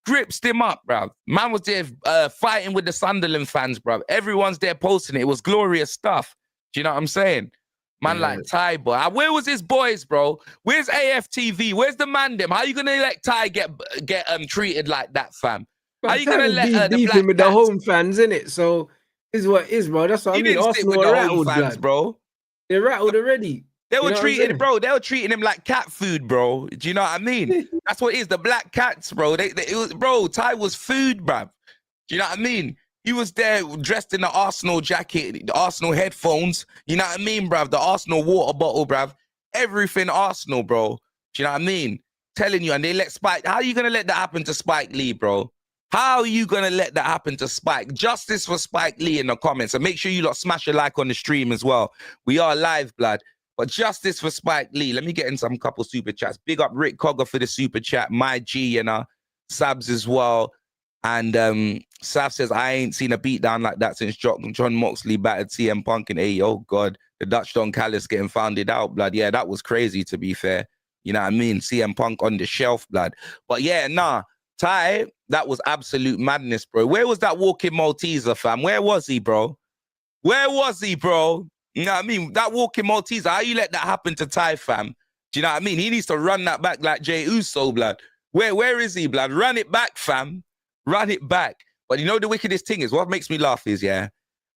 bruv. Man was there fighting with the Sunderland fans, bruv. Everyone's there posting it. It was glorious stuff. Do you know what I'm saying? Man, like Ty, boy. Where was his boys, bro? Where's AFTV? Where's the man them? How you gonna let Ty get treated like that, fam? How you gonna let the beefing with the home fans, innit? So is what it is, bro. That's what I mean. Arsenal are rattled, fans, bro. They're rattled already. They were treating, bro. They were treating him like cat food, bro. Do you know what I mean? That's what it is. The black cats, bro. Bro, Ty was food, bruv. Do you know what I mean? He was there dressed in the Arsenal jacket, the Arsenal headphones. You know what I mean, bruv? The Arsenal water bottle, bruv. Everything Arsenal, bro. Do you know what I mean? Telling you, and they let Spike. How are you gonna let that happen to Spike Lee, bro? How are you gonna let that happen to Spike? Justice for Spike Lee in the comments, and make sure you lot smash a like on the stream as well. We are live, blood. But justice for Spike Lee. Let me get in some couple super chats. Big up Rick Cogger for the super chat. My G, you know, Sabs as well. And Sav says, I ain't seen a beatdown like that since John Moxley battered CM Punk in AE. Oh, God. The Dutch Don Callis getting founded out, blood. Yeah, that was crazy, to be fair. You know what I mean? CM Punk on the shelf, blood. But yeah, nah. Ty, that was absolute madness, bro. Where was that walking Malteser, fam? Where was he, bro? Where was he, bro? You know what I mean? That walking Malteser, how you let that happen to Ty, fam? Do you know what I mean? He needs to run that back like Jey Uso, blood. Where is he, blood? Run it back, fam. Run it back. But you know the wickedest thing is, what makes me laugh is, yeah,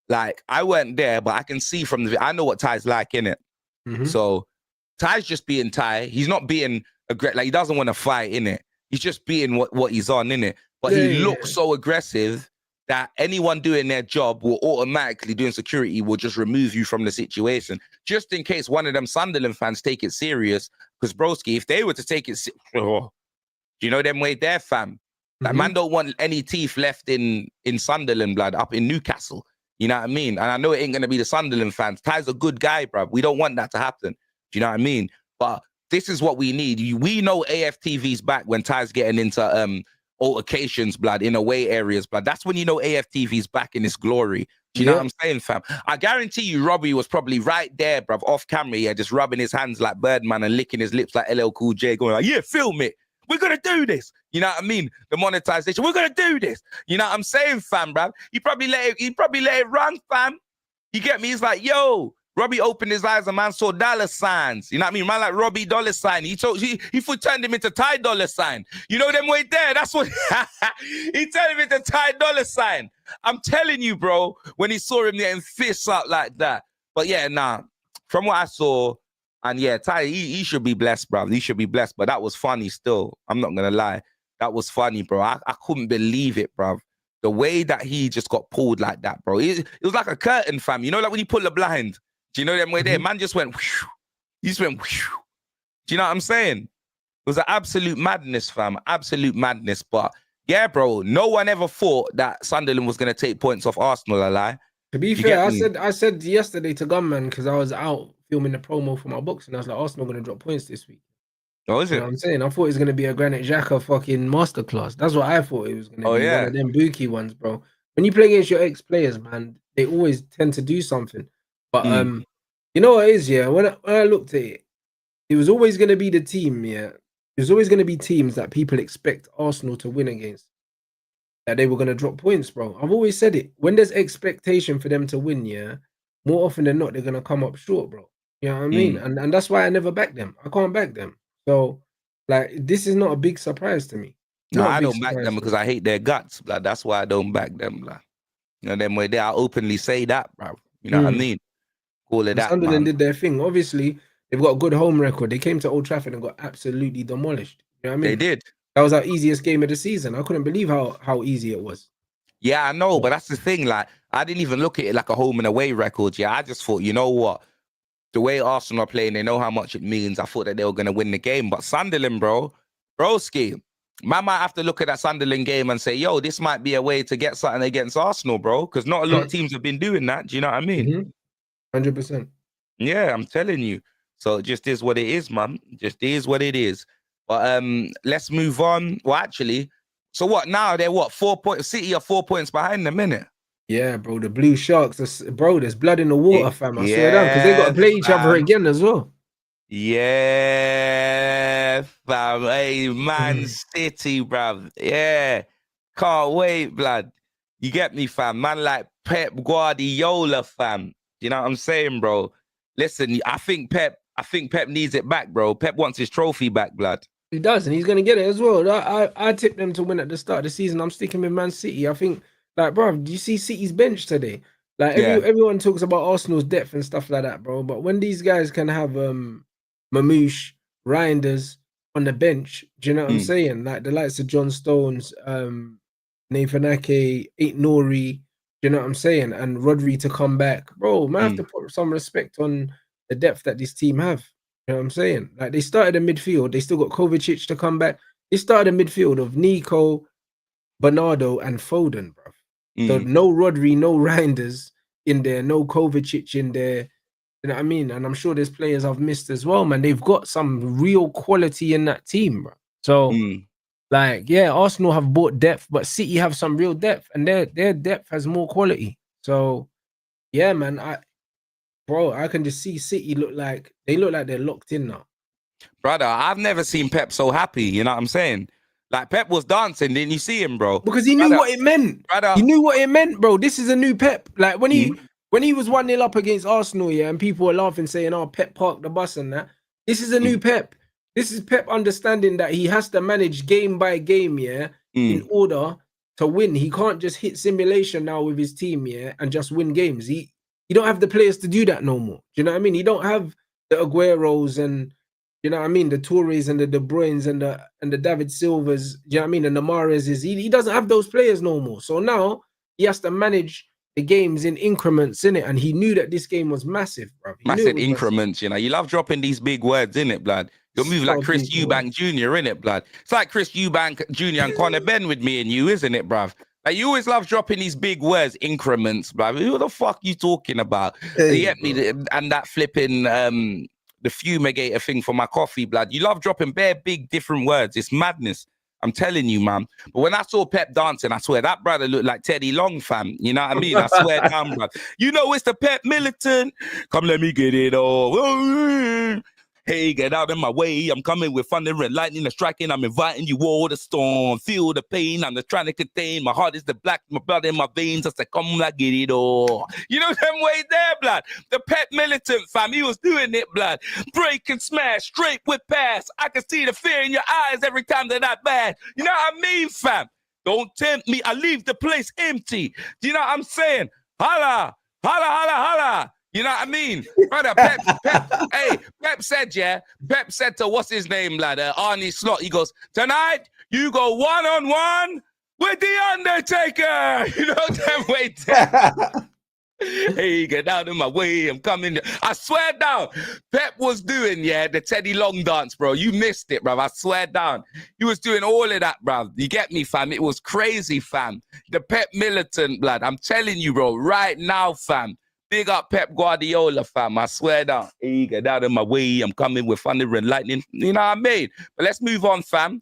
like, I weren't there, but I can see from the, I know what Ty's like, innit? So Ty's just being Ty. He's not being aggressive. Like, he doesn't want to fight, innit? He's just being what he's on, innit? But he looks so aggressive that anyone doing their job will automatically, doing security, will just remove you from the situation. Just in case one of them Sunderland fans take it serious. Because, broski, if they were to take it do you know them way there, fam? Like, man don't want any teeth left in Sunderland, blood, up in Newcastle. You know what I mean? And I know it ain't going to be the Sunderland fans. Ty's a good guy, bruv. We don't want that to happen. Do you know what I mean? But this is what we need. We know AFTV's back when Ty's getting into altercations, blood, in away areas, blood. That's when you know AFTV's back in its glory. Do you know what I'm saying, fam? I guarantee you Robbie was probably right there, bruv, off camera, yeah, just rubbing his hands like Birdman and licking his lips like LL Cool J, going like, yeah, film it. We're going to do this. You know what I mean? The monetization. We're going to do this. You know what I'm saying, fam, bruv? He probably let it run, fam. You get me? He's like, yo, Robbie opened his eyes and man saw dollar signs. You know what I mean? Man like Robbie dollar sign. He turned him into Ty dollar sign. You know them way there? That's what he turned him into Ty dollar sign. I'm telling you, bro, when he saw him getting fists up like that. But yeah, nah. From what I saw, and yeah, Ty, he should be blessed, bro. He should be blessed. But that was funny still. I'm not going to lie. That was funny, bro. I couldn't believe it, bro. The way that he just got pulled like that, bro. It was like a curtain, fam. You know, like when you pull the blind. Do you know them way there? Man just went, whoosh. He just went, whoosh. Do you know what I'm saying? It was an absolute madness, fam. Absolute madness. But yeah, bro, no one ever thought that Sunderland was going to take points off Arsenal, I lie. To be fair, I said yesterday to Gunman, because I was out filming the promo for my books, and I was like, Arsenal going to drop points this week. Oh, is it? You know what I'm saying? I thought it was going to be a Granit Xhaka fucking masterclass. That's what I thought it was going to be. One of them bookie ones, bro. When you play against your ex-players, man, they always tend to do something. But you know what it is, yeah? When I looked at it, it was always going to be the team, yeah? There's always going to be teams that people expect Arsenal to win against, that they were going to drop points, bro. I've always said it. When there's expectation for them to win, yeah, more often than not, they're going to come up short, bro. You know what I mean? And that's why I never back them. I can't back them. So Like, this is not a big surprise to me. No, I don't back them because I hate their guts, blood. That's why I don't back them, blood. You know, them way they I openly say that, bro. You know what I mean? Call it that, Sunderland man. did their thing. Obviously, they've got a good home record. They came to Old Trafford and got absolutely demolished. You know what I mean? They did. That was our easiest game of the season. I couldn't believe how easy it was. Yeah, I know, but that's the thing. Like, I didn't even look at it like a home and away record. Yeah, I just thought, you know what? The way Arsenal are playing, they know how much it means. I thought that they were going to win the game. But Sunderland, broski, man might have to look at that Sunderland game and say, yo, this might be a way to get something against Arsenal, bro. Because not a lot of teams have been doing that. Do you know what I mean? 100%. Yeah, I'm telling you. So it just is what it is, man. Just is what it is. But let's move on. Well, actually, so what now? They're what? 4 points. City are 4 points behind them, innit? Yeah, bro. The Blue Sharks, there's blood in the water, fam. I swear down, because they got to play each fam. other again as well. Yeah, fam. Hey, Man City, bruv. Yeah. Can't wait, blood. You get me, fam. Man like Pep Guardiola, fam. You know what I'm saying, bro? Listen, I think Pep needs it back, bro. Pep wants his trophy back, blood. He does, and he's going to get it as well. I tipped them to win at the start of the season. I'm sticking with Man City. I think, like, bro, do you see City's bench today? Like, everyone talks about Arsenal's depth and stuff like that, bro. But when these guys can have Mamouche, Reinders on the bench, do you know what I'm saying? Like the likes of John Stones, Nathan Ake, Nori, do you know what I'm saying? And Rodri to come back. Bro, man, have to put some respect on the depth that this team have. You know what I'm saying? Like, they started in midfield. They still got Kovacic to come back. They started a midfield of Nico, Bernardo, and Foden, bro. So no Rodri, no Reinders in there, no Kovacic in there. You know what I mean? And I'm sure there's players I've missed as well, man. They've got some real quality in that team, bro. So, like, yeah, Arsenal have bought depth, but City have some real depth, and their depth has more quality. So, yeah, man, I can just see City look like they're locked in now. Brother, I've never seen Pep so happy. You know what I'm saying? Like, Pep was dancing. Didn't you see him, bro? Because he knew what it meant. Brother. He knew what it meant, bro. This is a new Pep. Like, when he was 1-0 up against Arsenal, yeah, and people were laughing, saying, oh, Pep parked the bus and that. This is a new Pep. This is Pep understanding that he has to manage game by game, yeah, in order to win. He can't just hit simulation now with his team, yeah, and just win games. He don't have the players to do that no more. Do you know what I mean? He don't have the Agueros and, you know what I mean, the Torres and the De Bruynes and the David Silvas, do you know what I mean, and the Mahrezes. He doesn't have those players no more. So now he has to manage the games in increments, innit? And he knew that this game was massive, bro. Massive increments, you know. You love dropping these big words, innit, blood? You're moving like Chris Eubank Jr., innit, blood? It's like Chris Eubank Jr. and Conor Ben with me and you, isn't it, bruv? Like, you always love dropping these big words, increments, bruv. Who the fuck you talking about? Hey, you get me? And that flipping the fumigator thing for my coffee, blood. You love dropping bare big different words. It's madness. I'm telling you, man. But when I saw Pep dancing, I swear that brother looked like Teddy Long, fam. You know what I mean? I swear down, bro. You know it's the Pep militant. Come, let me get it all. Hey, get out of my way. I'm coming with thunder and lightning and striking. I'm inviting you all to storm. Feel the pain. I'm just trying to contain. My heart is the black, my blood in my veins. I said, come, like, get it all. You know them way there, blood. The Pep militant, fam. He was doing it, blood. Break and smash, straight with pass. I can see the fear in your eyes every time they're that bad. You know what I mean, fam? Don't tempt me. I leave the place empty. Do you know what I'm saying? Holla, holla, holla, holla. You know what I mean? Brother, Pep, hey, Pep said, yeah, Pep said to what's his name, lad, Arnie Slot, he goes, tonight, you go one-on-one with The Undertaker. You know, them way down. Hey, get out of my way, I'm coming. I swear down, Pep was doing, yeah, the Teddy Long dance, bro. You missed it, bro. I swear down. He was doing all of that, bro. You get me, fam? It was crazy, fam. The Pep militant, blood. I'm telling you, bro, right now, fam. Big up Pep Guardiola, fam. I swear down. Hey, get out of my way. I'm coming with thunder and lightning. You know what I mean? But let's move on, fam.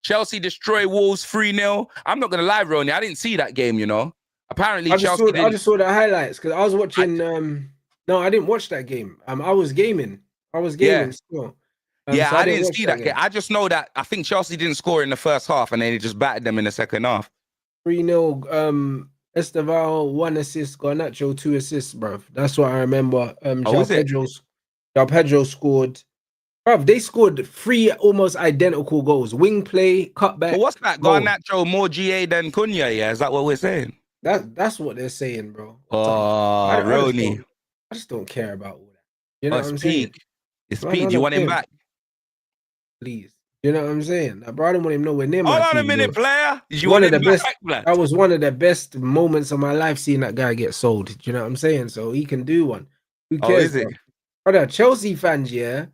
Chelsea destroy Wolves 3-0. I'm not going to lie, Ronnie. I didn't see that game, you know. Apparently, I just saw the highlights because I was watching. No, I didn't watch that game. I was gaming. Still. Yeah, so I didn't see that game. I just know that I think Chelsea didn't score in the first half and then they just battered them in the second half. 3-0. Esteval 1 assist, Garnacho 2 assists, bro. That's what I remember. João Pedro scored. Bruv, they scored 3 almost identical goals. Wing play, cutback. But what's that? goal. Garnacho more GA than Cunha, yeah? Is that what we're saying? That's what they're saying, bro. Oh, Roni. I just don't care about all that. You know what I'm saying? It's Man, peak. Do you want him back? Please. You know what I'm saying? Like, bro, I don't want him nowhere near my Hold team. on a minute, player. Did you one want of the him best. back, that was one of the best moments of my life seeing that guy get sold. Do you know what I'm saying? So he can do one. Who cares? Oh, is it? Brother, Chelsea fans, yeah,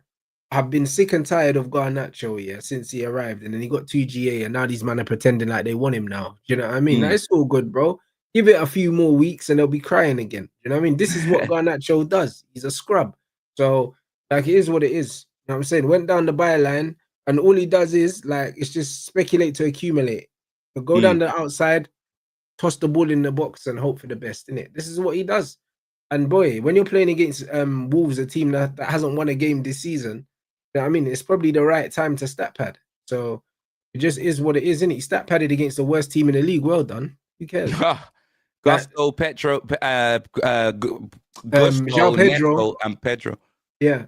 have been sick and tired of Garnacho, yeah, since he arrived. And then he got 2 GA, and now these men are pretending like they want him now. Do you know what I mean? Like, it's all good, bro. Give it a few more weeks and they'll be crying again. You know what I mean? This is what Garnacho does. He's a scrub. So, like, it is what it is. You know what I'm saying? Went down the byline, and all he does is, like, it's just speculate to accumulate. But go down the outside, toss the ball in the box, and hope for the best, innit? This is what he does. And boy, when you're playing against Wolves, a team that hasn't won a game this season, you know what I mean? It's probably the right time to stat pad. So it just is what it is, innit? He stat padded against the worst team in the league. Well done. Who cares? Gusto, Petro, João Pedro, Neto, and Pedro. Yeah,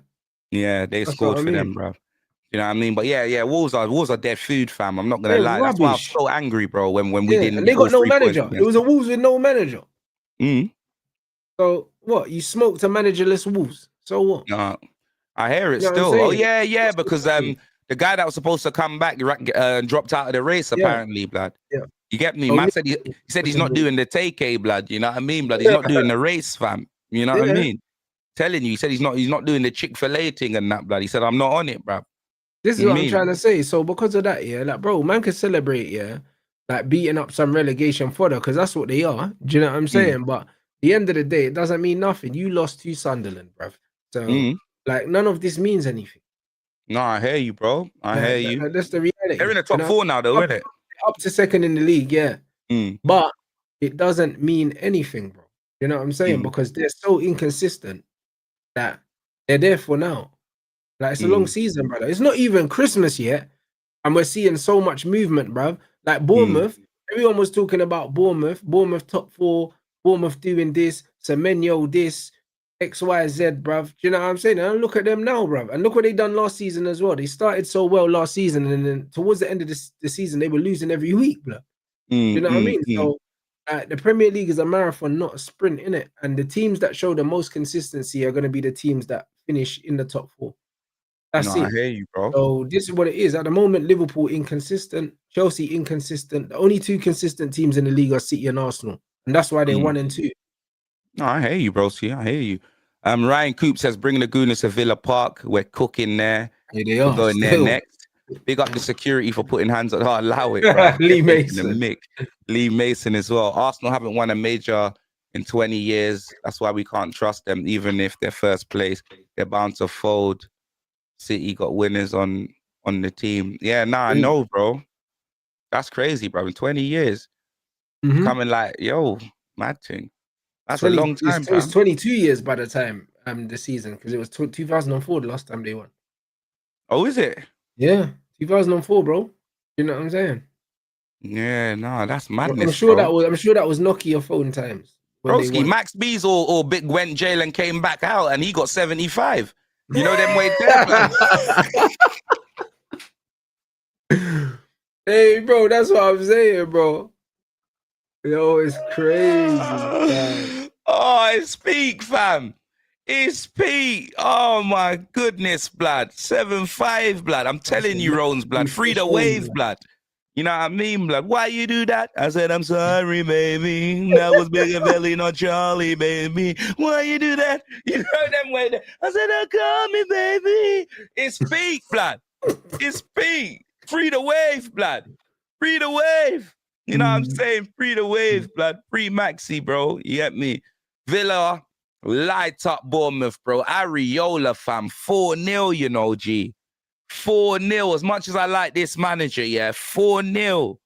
they scored for them, bro. You know what I mean? But yeah, Wolves are dead food, fam. I'm not gonna lie. Rubbish. That's why I'm so angry, bro. When we didn't, and they got no manager. It was a Wolves with no manager. So what? You smoked a managerless Wolves. So what? No, I hear it still. Oh yeah, because the guy that was supposed to come back dropped out of the race apparently, blood. Yeah. You get me? Man said he said he's not doing the take, blood. You know what I mean, blood? He's not doing the race, fam. You know what I mean? Telling you, he said he's not doing the Chick-fil-A thing and that, blood. He said I'm not on it, bro. This is what I'm trying to say. So because of that, yeah, like, bro, man can celebrate, yeah, like beating up some relegation fodder, because that's what they are. Do you know what I'm saying? But at the end of the day, it doesn't mean nothing. You lost to Sunderland, bruv. So like, none of this means anything. No, I hear you, bro. I hear you. That's the reality. They're in the top 4 now, though, isn't it? Up to second in the league, yeah. But it doesn't mean anything, bro. You know what I'm saying? Because they're so inconsistent that they're there for now. Like, it's a long season, brother. It's not even Christmas yet, and we're seeing so much movement, bruv. Like Bournemouth, everyone was talking about Bournemouth top 4, Bournemouth doing this, Semenyo this, XYZ, bruv. Do you know what I'm saying? And look at them now, bruv. And look what they done last season as well. They started so well last season, and then towards the end of the season, they were losing every week, bruv. You know what I mean? So the Premier League is a marathon, not a sprint, innit? And the teams that show the most consistency are going to be the teams that finish in the top 4. That's it. I hear you, bro. So this is what it is. At the moment, Liverpool inconsistent, Chelsea inconsistent. The only 2 consistent teams in the league are City and Arsenal, and that's why they're 1 and 2. No, I hear you, bro. See, I hear you. Ryan Coop says, bring the Gooners to Villa Park. We're cooking there. Yeah, they are. We're going there next. Big up the security for putting hands on. Oh, allow it, bro. Lee Mason. Lee Mason as well. Arsenal haven't won a major in 20 years. That's why we can't trust them, even if they're first place. They're bound to fold. City got winners on the team. Yeah, I know, bro. That's crazy, bro. In 20 years, coming like, yo, mad thing. That's 20, a long time. It's 22 years by the time the season, because it was 2004 the last time they won. Oh, is it? Yeah, 2004, bro. You know what I'm saying? Yeah, no, that's madness. I'm sure that was Nokia phone times. Broski, Max Bees or Big Gwen Jalen came back out and he got 75. You know them way there. Hey, bro, that's what I'm saying, bro. Yo, it's crazy. Oh, it's peak, fam. It's peak. Oh my goodness, blood. 7-5, blood. I'm telling you, Rones, blood. Free the wave, blood. You know what I mean, blood? Why you do that? I said, I'm sorry, baby. That was Bigger Belly, not Charlie, baby. Why you do that? You know them way there. I said, oh, call me, baby. It's peak, blood. It's peak. Free the wave, blood. Free the wave. You know what I'm saying? Free the wave, blood. Free Maxi, bro. You get me? Villa, light up Bournemouth, bro. Areola, fam. 4-0, you know, G. 4-0. As much as I like this manager, 4-0.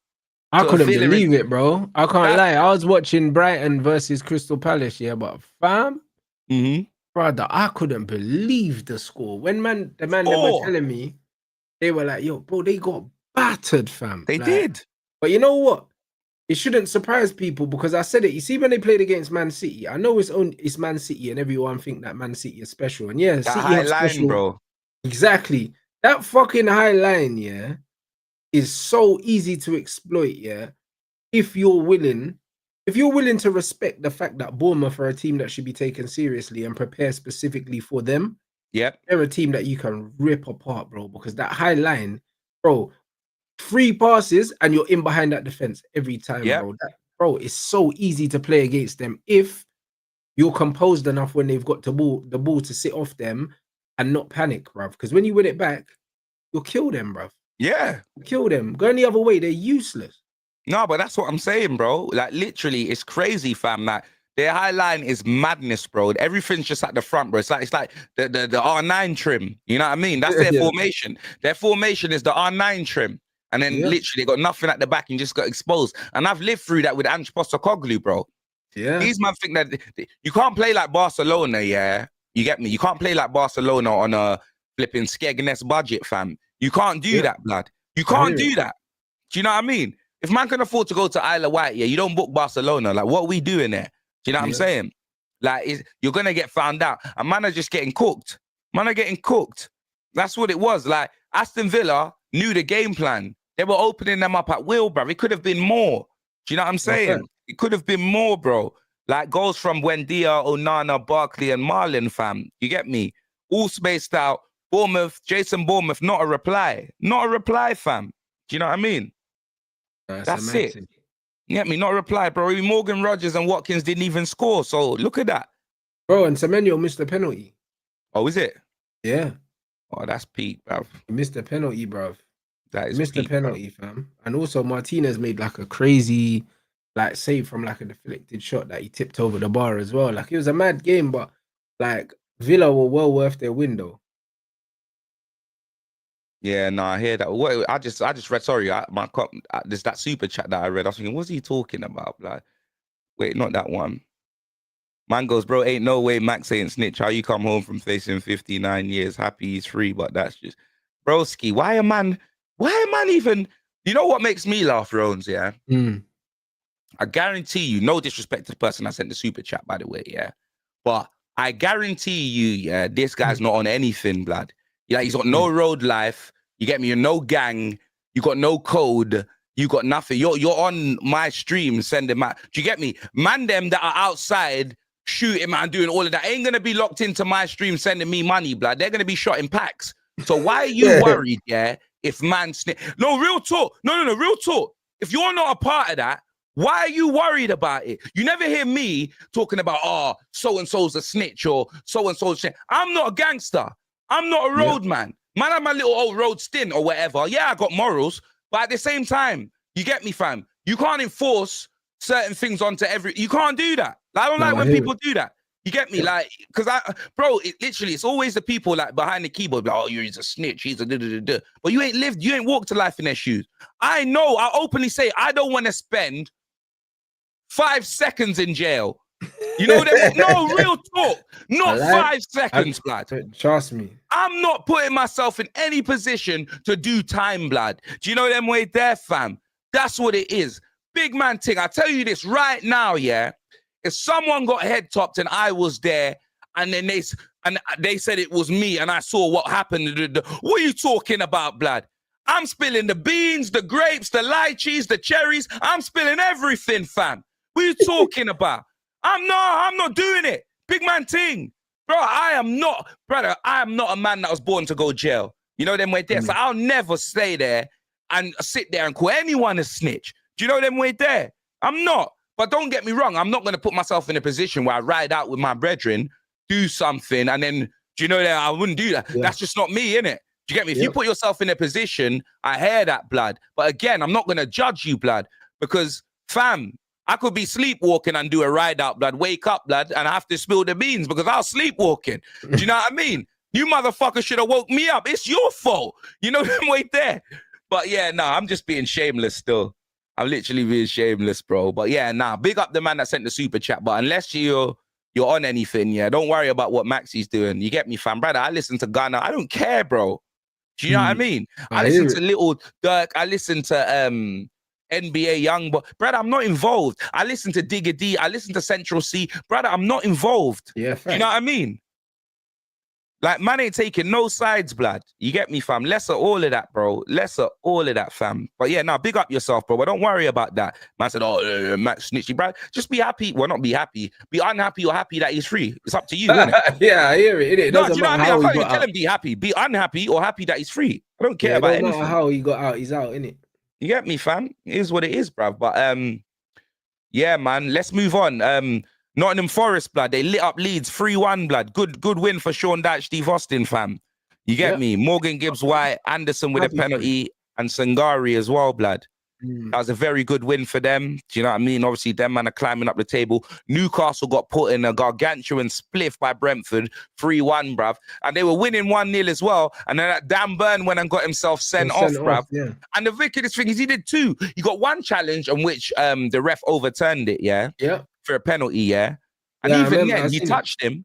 I couldn't believe it, bro. I can't lie. I was watching Brighton versus Crystal Palace, but fam, brother, I couldn't believe the score. When the man they were telling me, they were like, yo, bro, they got battered, fam. They did. But you know what? It shouldn't surprise people, because I said it. You see, when they played against Man City, I know it's Man City, and everyone think that Man City is special. And City high line, bro. Exactly. That fucking high line, yeah, is so easy to exploit, yeah. If you're willing to respect the fact that Bournemouth are a team that should be taken seriously and prepare specifically for them, Yep. they're a team that you can rip apart, bro, because that high line, bro, 3 passes and you're in behind that defense every time, Yep. bro. Bro, it's so easy to play against them if you're composed enough when they've got the ball to sit off them and not panic, bruv. Because when you win it back, you'll kill them, bruv. Yeah. Kill them. Go any other way, they're useless. No, but that's what I'm saying, bro. Like, literally, it's crazy, fam. Like, their high line is madness, bro. Everything's just at the front, bro. It's like the R9 trim. You know what I mean? That's their formation. Their formation is the R9 trim. And then literally they got nothing at the back and just got exposed. And I've lived through that with Ange Postecoglou, bro. Yeah. These man think that you can't play like Barcelona, yeah? You get me? You can't play like Barcelona on a flipping Skegness budget, fam. You can't do that, blood. You can't do that. Do you know what I mean? If man can afford to go to Isle of Wight, yeah, you don't book Barcelona. Like, what are we doing there? Do you know what I'm saying? Like, you're going to get found out. And man are just getting cooked. Man are getting cooked. That's what it was. Like, Aston Villa knew the game plan. They were opening them up at will, bro. It could have been more. Do you know what I'm saying? Okay. It could have been more, bro. Like, goals from Buendia, Onana, Barkley, and Marlon, fam. You get me? All spaced out. Bournemouth, Jason Bournemouth, not a reply. Not a reply, fam. Do you know what I mean? That's it. You get me? Not a reply, bro. Even Morgan Rogers and Watkins didn't even score. So look at that. Bro, and Semenyo missed the penalty. Oh, is it? Yeah. Oh, that's peak, bruv. He missed the penalty, bruv. That is missed peak, the penalty, fam. And also Martinez made like a crazy like save from like a deflected shot that he tipped over the bar as well. Like it was a mad game, but like Villa were well worth their win, Yeah, no, I hear that. What I just read. Sorry, there's that super chat that I read. I was thinking, what's he talking about? Like, wait, not that one. Man goes, bro, ain't no way Max ain't snitch. How you come home from facing 59 years, happy he's free, but that's just, broski. Why a man even? You know what makes me laugh, Rones? Yeah, I guarantee you, no disrespect to the person I sent the super chat, by the way, yeah, but I guarantee you, yeah, this guy's not on anything, blood. Yeah, he's got no road life. You get me? You're no gang. You got no code. You got nothing. You're on my stream sending my. Do you get me? Man, them that are outside shooting, man, doing all of that ain't gonna be locked into my stream sending me money, blood. They're gonna be shot in packs. So why are you worried? Yeah, if man no, real talk. No, real talk. If you're not a part of that, why are you worried about it? You never hear me talking about so and so's a snitch or so and so's. I'm not a gangster. I'm not a road man. Man, I'm a little old road stint or whatever. Yeah, I got morals. But at the same time, you get me, fam? You can't enforce certain things onto you can't do that. Like, I don't like when people do that. You get me? Like, because it's always the people like behind the keyboard, like, oh, he's a snitch, he's a da-da-da-da. But you ain't walked a life in their shoes. I know, I openly say, I don't want to spend 5 seconds in jail. You know what I mean? No, real talk. Not 5 seconds, blood. Trust me. I'm not putting myself in any position to do time, blood. Do you know them way there, fam? That's what it is. Big man thing. I tell you this right now, yeah. If someone got head topped and I was there, and then they said it was me, and I saw what happened. What are you talking about, blood? I'm spilling the beans, the grapes, the lychees, the cherries. I'm spilling everything, fam. What are you talking about? I'm not doing it. Big man thing. Bro, I am not a man that was born to go jail. You know them way there. So I'll never stay there and sit there and call anyone a snitch. Do you know them way there? I'm not. But don't get me wrong. I'm not going to put myself in a position where I ride out with my brethren, do something, and then, do you know that I wouldn't do that? Yeah. That's just not me, innit? Do you get me? If you put yourself in a position, I hear that, blood. But again, I'm not going to judge you, blood, because, fam, I could be sleepwalking and do a ride out, blood, wake up, blood, and I have to spill the beans because I was sleepwalking. Do you know what I mean? You motherfuckers should have woke me up. It's your fault. You know them way there. But yeah, I'm just being shameless still. I'm literally being shameless, bro. But yeah, big up the man that sent the super chat. But unless you're on anything, yeah, don't worry about what Maxi's doing. You get me, fam? Brother, I listen to Ghana. I don't care, bro. Do you know what I mean? I listen to Little Dirk. I listen to NBA Young, but brother, I'm not involved. I listen to Digga D. I listen to Central C. Brother, I'm not involved. Yeah, you know what I mean? Like, man ain't taking no sides, blood. You get me, fam? Lesser all of that, bro. Lesser all of that, fam. But yeah, now big up yourself, bro. But don't worry about that. Man said, oh, Matt snitchy, bro. Just be happy. Well, not be happy. Be unhappy or happy that he's free. It's up to you, isn't it? Yeah, I hear it. It No, doesn't do you know what matter I mean? I how can't he even got tell out. him be happy. Be unhappy or happy that he's free. I don't care Yeah, about it don't anything. matter how he got out. He's out, innit? You get me, fam? It is what it is, bruv. But yeah, man. Let's move on. Nottingham Forest, blood. They lit up Leeds 3-1, blood. Good win for Sean Dyche, Steve Austin, fam. You get me? Morgan Gibbs-White, Anderson with a penalty, and Sangari as well, blood. That was a very good win for them. Do you know what I mean? Obviously, them man are climbing up the table. Newcastle got put in a gargantuan spliff by Brentford, 3-1, bruv. And they were winning 1-0 as well. And then that Dan Burn went and got himself sent off, bruv. Yeah. And the wickedest thing is he did two. He got one challenge on which the ref overturned it, yeah? Yeah. For a penalty, yeah? And Yeah, even then, he touched him.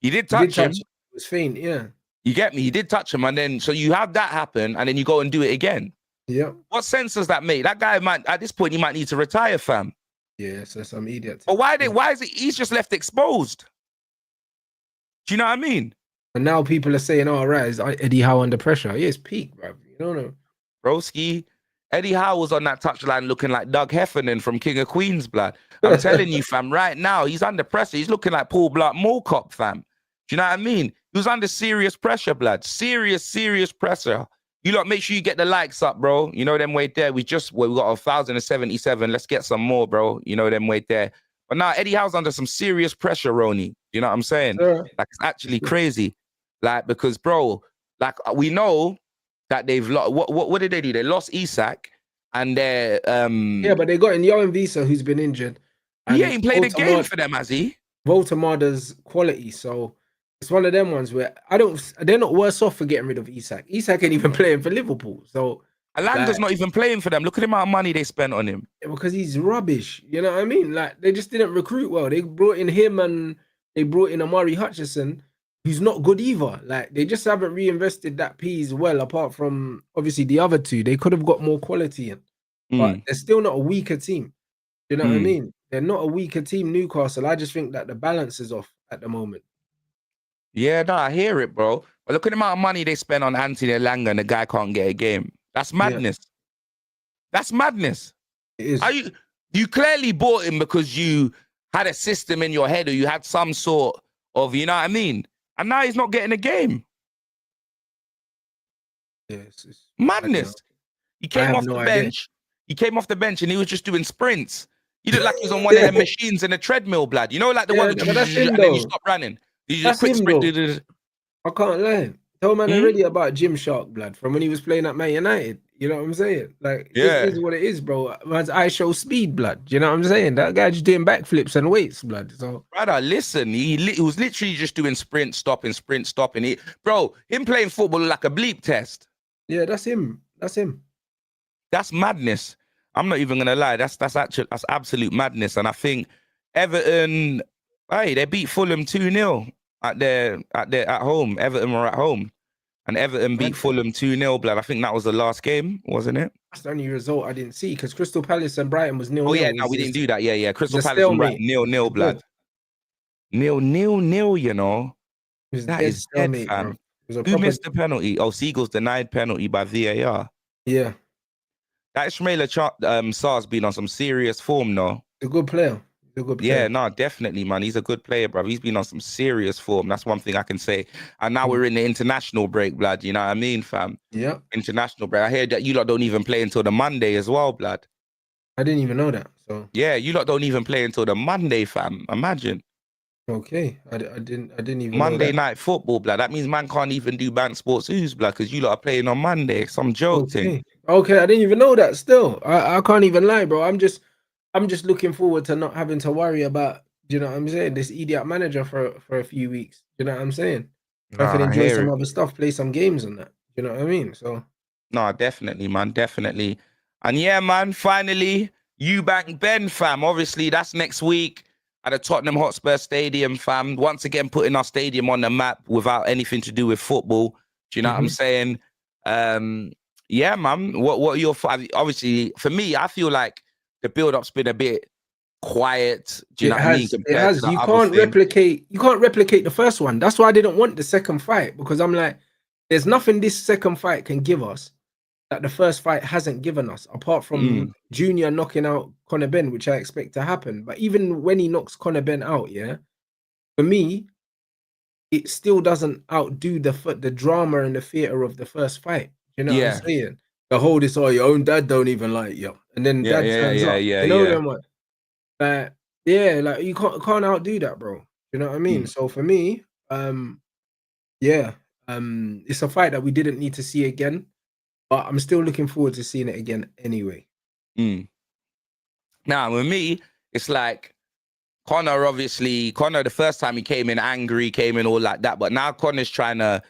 He did touch him. It was faint, yeah. You get me? He did touch him. And then, so you have that happen, and then you go and do it again. Yeah. What sense does that make? That guy might, at this point, he might need to retire, fam. Yeah, so some idiot. But why is it he's just left exposed? Do you know what I mean? And now people are saying, oh, right, is Eddie Howe under pressure? Yeah, it's peak, bro. You don't know. Broski, Eddie Howe was on that touchline looking like Doug Heffernan from King of Queens, blood. I'm telling you, fam, right now, he's under pressure. He's looking like Paul Blart Mall Cop, fam. Do you know what I mean? He was under serious pressure, blood. Serious pressure. You lot, make sure you get the likes up, bro. You know them way there. We got 1,077. Let's get some more, bro. You know them way there. But now Eddie Howe's under some serious pressure, Roni. You know what I'm saying? Sure. Like, it's actually crazy. Like, because, bro, like, we know that they've lost. What did they do? They lost Isak, and they're yeah, but they got in Johan Visa, who's been injured. He ain't played a game for them, has he? Voltamada's quality, so it's one of them ones where they're not worse off for getting rid of Isak. Isak ain't even playing for Liverpool, so Alanga's not even playing for them. Look at the amount of money they spent on him. Because he's rubbish. You know what I mean? Like, they just didn't recruit well. They brought in him and they brought in Amari Hutchison, who's not good either. Like, they just haven't reinvested that piece well, apart from obviously the other two. They could have got more quality in. But they're still not a weaker team. You know what I mean? They're not a weaker team, Newcastle. I just think that the balance is off at the moment. Yeah, no, I hear it, bro. But look at the amount of money they spend on Anthony Elanga and the guy can't get a game. That's madness. Yeah. That's madness. It is. You clearly bought him because you had a system in your head, or you had some sort of, you know what I mean? And now he's not getting a game. Yeah, it's madness. He came off the bench. He came off the bench and he was just doing sprints. He looked like he was on one of the machines in a treadmill, blood. You know, like the one and then you stop running. You just quick sprint. I can't lie. Told man already about Jim Shark, blood, from when he was playing at Man United. You know what I'm saying? Like, this is what it is, bro. Man's eye show speed, blood. You know what I'm saying? That guy just doing backflips and weights, blood. So, brother, listen, he was literally just doing sprint, stopping. Bro, him playing football like a bleep test. Yeah, that's him. That's madness. I'm not even gonna lie. That's absolute madness. And I think Everton, they beat Fulham 2-0 at home. Everton were at home. And Everton beat Fulham 2-0, blood. I think that was the last game, wasn't it? That's the only result I didn't see, because Crystal Palace and Brighton was 0-0. Oh, yeah, no, we didn't do that. Yeah. Crystal Palace and Brighton, 0-0, blood. 0-0, you know. That is dead, fam. Who missed the penalty? Oh, Seagulls denied penalty by VAR. Yeah. That Ismaila Sarr's been on some serious form, though. He's a good player. Yeah, no, definitely, man. He's a good player, bro. He's been on some serious form. That's one thing I can say. And now we're in the international break, blood. You know what I mean, fam? Yeah. International break. I hear that you lot don't even play until the Monday as well, blood. I didn't even know that. So yeah, you lot don't even play until the Monday, fam. Imagine. Okay, I didn't even Monday know that. night football, blood. That means man can't even do Band Sports Ooze, blood, because you lot are playing on Monday. Some joke thing. Okay, I didn't even know that. Still, I can't even lie, bro. I'm just looking forward to not having to worry about, you know what I'm saying, this idiot manager for a few weeks. You know what I'm saying? I can enjoy some other stuff, play some games and that. You know what I mean? So no, definitely, man, definitely. And yeah, man, finally, Eubank Ben, fam. Obviously, that's next week at the Tottenham Hotspur Stadium, fam. Once again, putting our stadium on the map without anything to do with football. Do you know what I'm saying? Yeah, man. What are your... Obviously, for me, I feel like the build-up's been a bit quiet. Do you know what I mean? It Compared to has. the You other can't thing. replicate the first one. That's why I didn't want the second fight, because I'm like, there's nothing this second fight can give us that the first fight hasn't given us, apart from Junior knocking out Conor Benn, which I expect to happen. But even when he knocks Conor Benn out, yeah, for me, it still doesn't outdo the drama and the theater of the first fight. You know what I'm saying? The whole this, oh, your own dad don't even like you, and then dad turns up. You know them what? Yeah, like you can't outdo that, bro. You know what I mean? So for me, it's a fight that we didn't need to see again, but I'm still looking forward to seeing it again anyway. Now, with me, it's like Conor, the first time he came in angry, came in all like that, but now Conor's trying to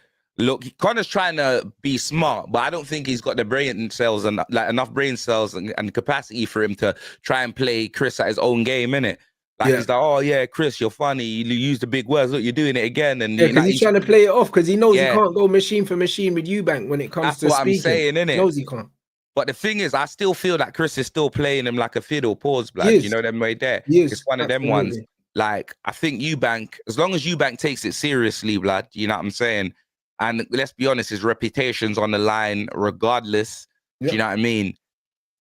be smart, but I don't think he's got the brain cells and like enough brain cells and capacity for him to try and play Chris at his own game, innit? Like he's like, oh yeah, Chris, you're funny. You use the big words. Look, you're doing it again. And because he's trying to play it off because he knows he can't go machine for machine with Eubank when it comes to speaking. That's what I'm saying, innit? He knows he can't. But the thing is, I still feel that Chris is still playing him like a fiddle. Pause, blood. You know them way there. It's one of them ones. Like I think Eubank, as long as Eubank takes it seriously, blood. You know what I'm saying? And let's be honest, his reputation's on the line regardless. Do you know what I mean?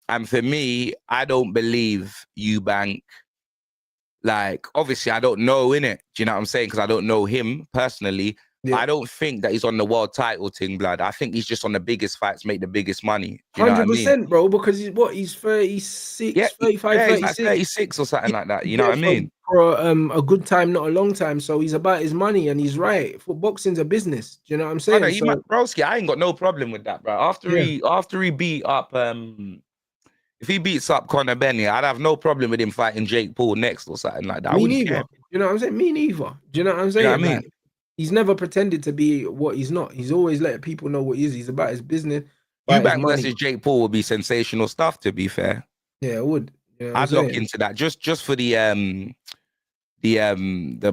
And for me, I don't believe Eubank. Like, obviously, I don't know, innit? Do you know what I'm saying? Because I don't know him personally. I don't think that he's on the world title thing, blood. I think he's just on the biggest fights, make the biggest money. 100%, bro, because he's 36, 35, 36. He's like 36 or something like that. You know what I mean? For a good time, not a long time. So he's about his money, and he's right. For boxing's a business. Do you know what I'm saying? Broski, I ain't got no problem with that, bro. After he beat up if he beats up Conor Benn, I'd have no problem with him fighting Jake Paul next or something like that. Me neither. You know what I'm saying? Me neither. Do you know what I'm saying? You know what I mean? Like, he's never pretended to be what he's not. He's always letting people know what he is. He's about his business. Eubank versus Jake Paul would be sensational stuff, to be fair. Yeah, it would. You know I'd look into that just for the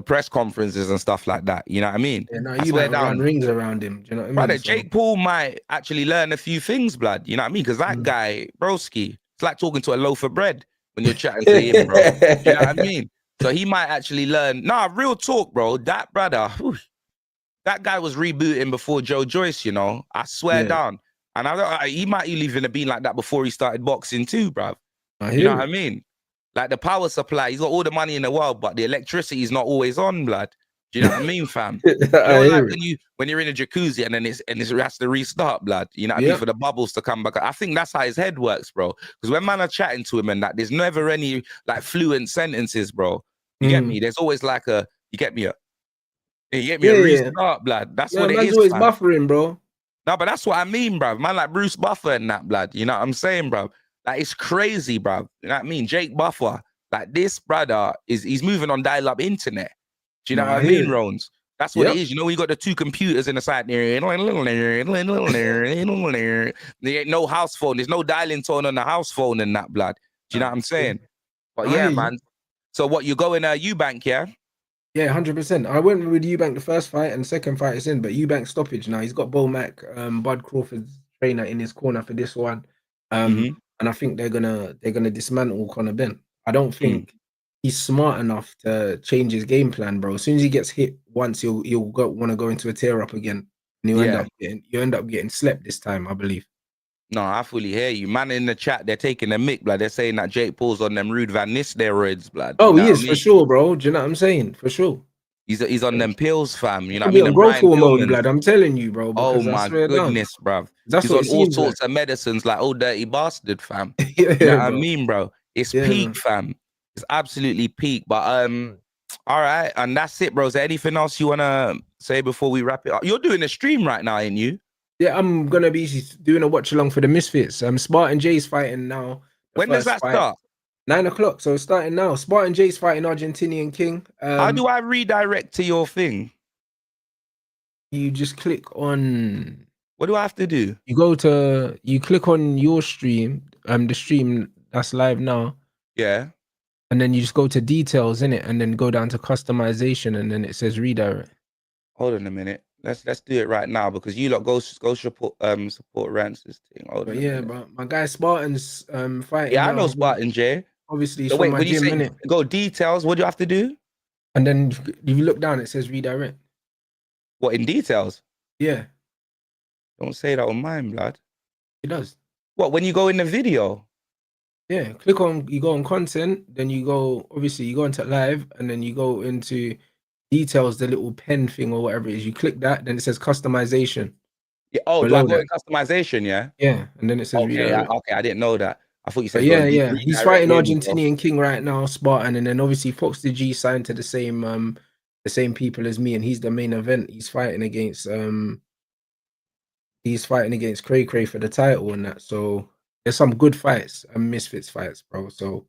press conferences and stuff like that. You know what I mean? Yeah, no, Eubank run rings around him. Do you know what I mean? Brother, Jake Paul might actually learn a few things, blood. You know what I mean? Because that guy, broski, it's like talking to a loaf of bread when you're chatting to him, bro. You know what I mean? So he might actually learn. Nah, real talk, bro. That brother, that guy was rebooting before Joe Joyce, you know. I swear down. And he might even have been like that before he started boxing too, bruv. You know what I mean? Like the power supply, he's got all the money in the world, but the electricity is not always on, blood. Do you know what I mean, fam? You know, like when you're in a jacuzzi and then it has to restart, blood. You know what I mean? For the bubbles to come back. I think that's how his head works, bro. Because when man are chatting to him and that, there's never any like fluent sentences, bro. You get me? There's always like a restart, blood. That's what it is. Always buffering, bro. No, but that's what I mean, bro. Man, like Bruce Buffer and that, blood. You know what I'm saying, bro? Like it's crazy, bro. You know what I mean? Jake Buffer, like this brother he's moving on dial-up internet. Do you know what I mean, Rones? That's what it is. You know, we got the two computers in the side there. There ain't no house phone. There's no dialing tone on the house phone and that, blood. Do you know what I'm saying? But yeah, man. So what, you going Eubank, yeah? Yeah, 100%. I went with Eubank the first fight and the second fight is in, but Eubank stoppage now. He's got Bo Mac, Bud Crawford's trainer in his corner for this one. And I think they're gonna dismantle Conor Benn. I don't think he's smart enough to change his game plan, bro. As soon as he gets hit once, he'll want to go into a tear up again. And you end up getting slept this time, I believe. No, I fully hear you. Man, in the chat, they're taking a mick, blood. They're saying that Jake Paul's on them Rude Van Nys steroids, blood. Oh, he is, for sure, bro. Do you know what I'm saying? For sure. He's on them pills, fam. You know what I mean? On growth hormone, blood. I'm telling you, bro. Oh, my goodness, bro. He's on all sorts of medicines like old dirty bastard, fam. You know what I mean, bro? It's peak, fam. It's absolutely peak. But, all right. And that's it, bro. Is there anything else you want to say before we wrap it up? You're doing a stream right now, ain't you? Yeah, I'm going to be doing a watch along for the Misfits. Spartan J's fighting now. When does that start? 9 o'clock. So it's starting now. Spartan J's fighting Argentinian King. How do I redirect to your thing? You just click on... What do I have to do? You click on your stream, the stream that's live now. Yeah. And then you just go to details, innit? And then go down to customization and then it says redirect. Hold on a minute. Let's do it right now because you lot go support Rants this thing. But yeah, but my guy Spartan's fighting. Yeah, I know Spartan J. obviously it's So from wait, my when you gym, say innit? go details, what do you have to do? And then if you look down, it says redirect. What, in details? Yeah, Don't say that on mine, blood. it does. What, when you go in the video? Yeah, you go on content, then you go, obviously you go into live, and then you go into details, the little pen thing or whatever it is. You click that, then it says customization. Yeah, oh, do I Below go that. in customization, yeah? Yeah, and then it says Okay, redirect. okay, I didn't know that. I thought you But said go yeah, and yeah, he's redirect fighting me in, bro. Argentinian King right now, Spartan, and then obviously Fox the G signed to the same people as me, and he's the main event. He's fighting against Cray Cray for the title and that. So there's some good fights and misfits fights, bro. So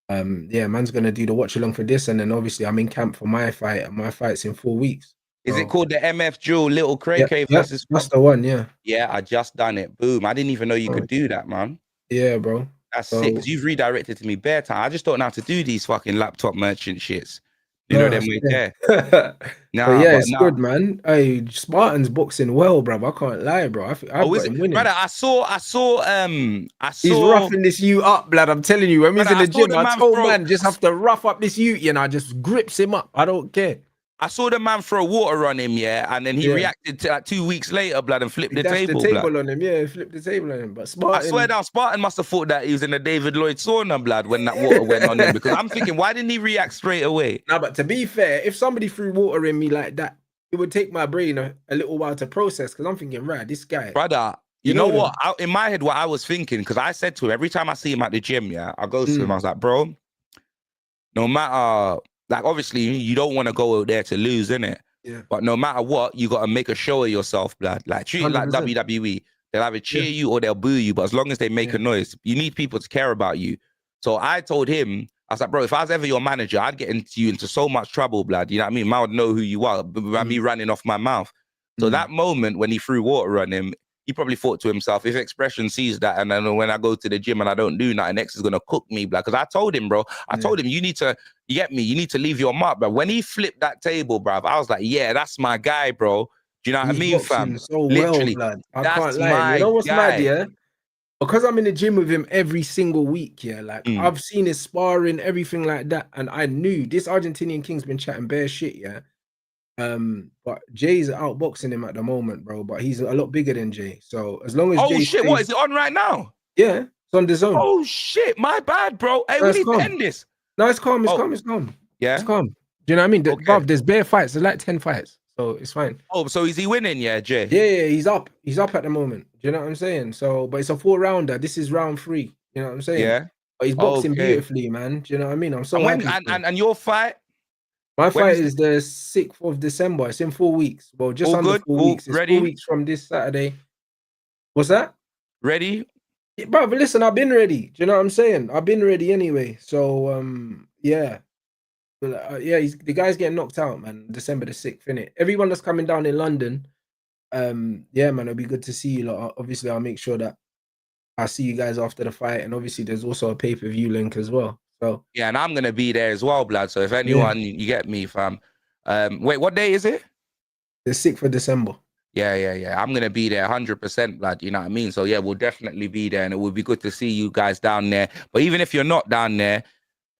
yeah, man's gonna do the watch along for this, and then obviously I'm in camp for my fight, and my fight's in 4 weeks. Is So, it called the MF Duel Little Cray Cray versus that's the one, yeah. Yeah, I just done it. Boom. I didn't even know you could do that, man. Yeah, bro. That's So, sick, because you've redirected to me bare time. I just don't know how to do these fucking laptop merchant shits. You know them with there. But yeah, it's nah. good, man. Hey, Spartan's boxing well, bro. I can't lie, bro. I've got him winning. Brother, I saw. He's roughing this you up, blood. I'm telling you, when he's in the gym, I told man just have to rough up this you, you know, just grips him up. I don't care. I saw the man throw water on him, yeah, and then he reacted to like 2 weeks later, blood, and flipped the table, blood. On him, yeah, flipped the table on him. But Spartan, I swear down, Spartan must have thought that he was in the David Lloyd sauna, blood, when that water went on him, because I'm thinking, why didn't he react straight away? No, but to be fair, if somebody threw water in me like that, it would take my brain a little while to process, because I'm thinking, right, this guy. Brother, you know what? In my head, what I was thinking, because I said to him, every time I see him at the gym, yeah, I go to him, I was like, bro, no matter, like, obviously, you don't want to go out there to lose, innit? Yeah. But no matter what, you got to make a show of yourself, blood. Like, treat it like WWE. They'll either cheer you or they'll boo you, but as long as they make a noise, you need people to care about you. So I told him, I was like, bro, if I was ever your manager, I'd get you into so much trouble, blood. You know what I mean? Man would know who you are by me running off my mouth. So that moment when he threw water on him, he probably thought to himself, if Expression sees that, and then when I go to the gym and I don't do nothing, X is going to cook me, blood. Because I told him, bro, I told him, you need to, you get me, you need to leave your mark, bro. When he flipped that table, bro, I was like, yeah, that's my guy, bro. Do you know what I mean, fam? So literally, well, blood. I that's can't lie. You know what's guy. mad, yeah? Because I'm in the gym with him every single week, yeah. Like I've seen his sparring, everything like that, and I knew this Argentinian King's been chatting bare shit, yeah. But Jay's outboxing him at the moment, bro. But he's a lot bigger than Jay. So as long as Jay shit, what is it on right now? Yeah, it's on the zone. Oh shit, my bad, bro. Hey, we need to end this. No, it's calm. It's calm. It's calm. Yeah, it's calm. Do you know what I mean? Bruv, there's bare fights. There's like 10 fights, so it's fine. Oh, so is he winning? Yeah, Jay. Yeah, he's up. He's up at the moment. Do you know what I'm saying? So, but it's a 4-rounder. This is round 3. You know what I'm saying? Yeah. But he's boxing beautifully, man. Do you know what I mean? I'm so happy. And your fight? My fight is the 6th of December. It's in 4 weeks. Well, just under 4 weeks. It's ready? 4 weeks from this Saturday. What's that? Ready? Yeah, bro, but listen, I've been ready. Do you know what I'm saying? I've been ready anyway. So, yeah. Yeah, the guy's getting knocked out, man. December the 6th, innit? Everyone that's coming down in London, yeah, man, it'll be good to see you. Like, obviously, I'll make sure that I see you guys after the fight. And obviously, there's also a pay-per-view link as well. So yeah, and I'm gonna be there as well, blood. So if anyone, you get me, fam. Wait, what day is it? The 6th of December. Yeah. I'm gonna be there 100%, blood. You know what I mean? So yeah, we'll definitely be there, and it would be good to see you guys down there. But even if you're not down there,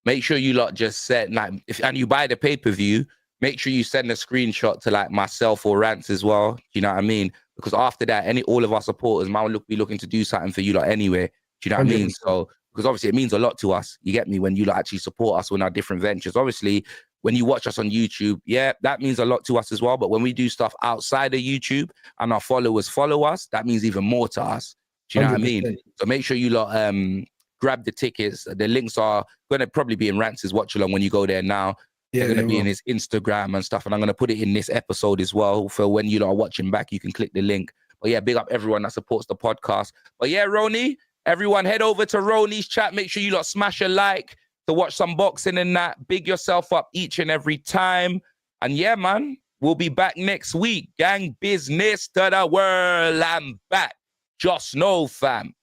make sure you lot just set like and you buy the pay-per-view, make sure you send a screenshot to like myself or Rants as well. Do you know what I mean? Because after that, all of our supporters might be looking to do something for you lot anyway. Do you know what I mean? So because obviously it means a lot to us. You get me? When you lot actually support us in our different ventures. Obviously, when you watch us on YouTube, yeah, that means a lot to us as well. But when we do stuff outside of YouTube and our followers follow us, that means even more to us. Do you know 100%. What I mean? So make sure you lot grab the tickets. The links are going to probably be in Rants' watch along when you go there now. Yeah, they're going to be in his Instagram and stuff. And I'm going to put it in this episode as well. For when you lot are watching back, you can click the link. But yeah, big up everyone that supports the podcast. But yeah, Roni, everyone head over to Roni's chat. Make sure you lot smash a like to watch some boxing and that. Big yourself up each and every time. And yeah, man, we'll be back next week. Gang business to the world. I'm back. Just know, fam.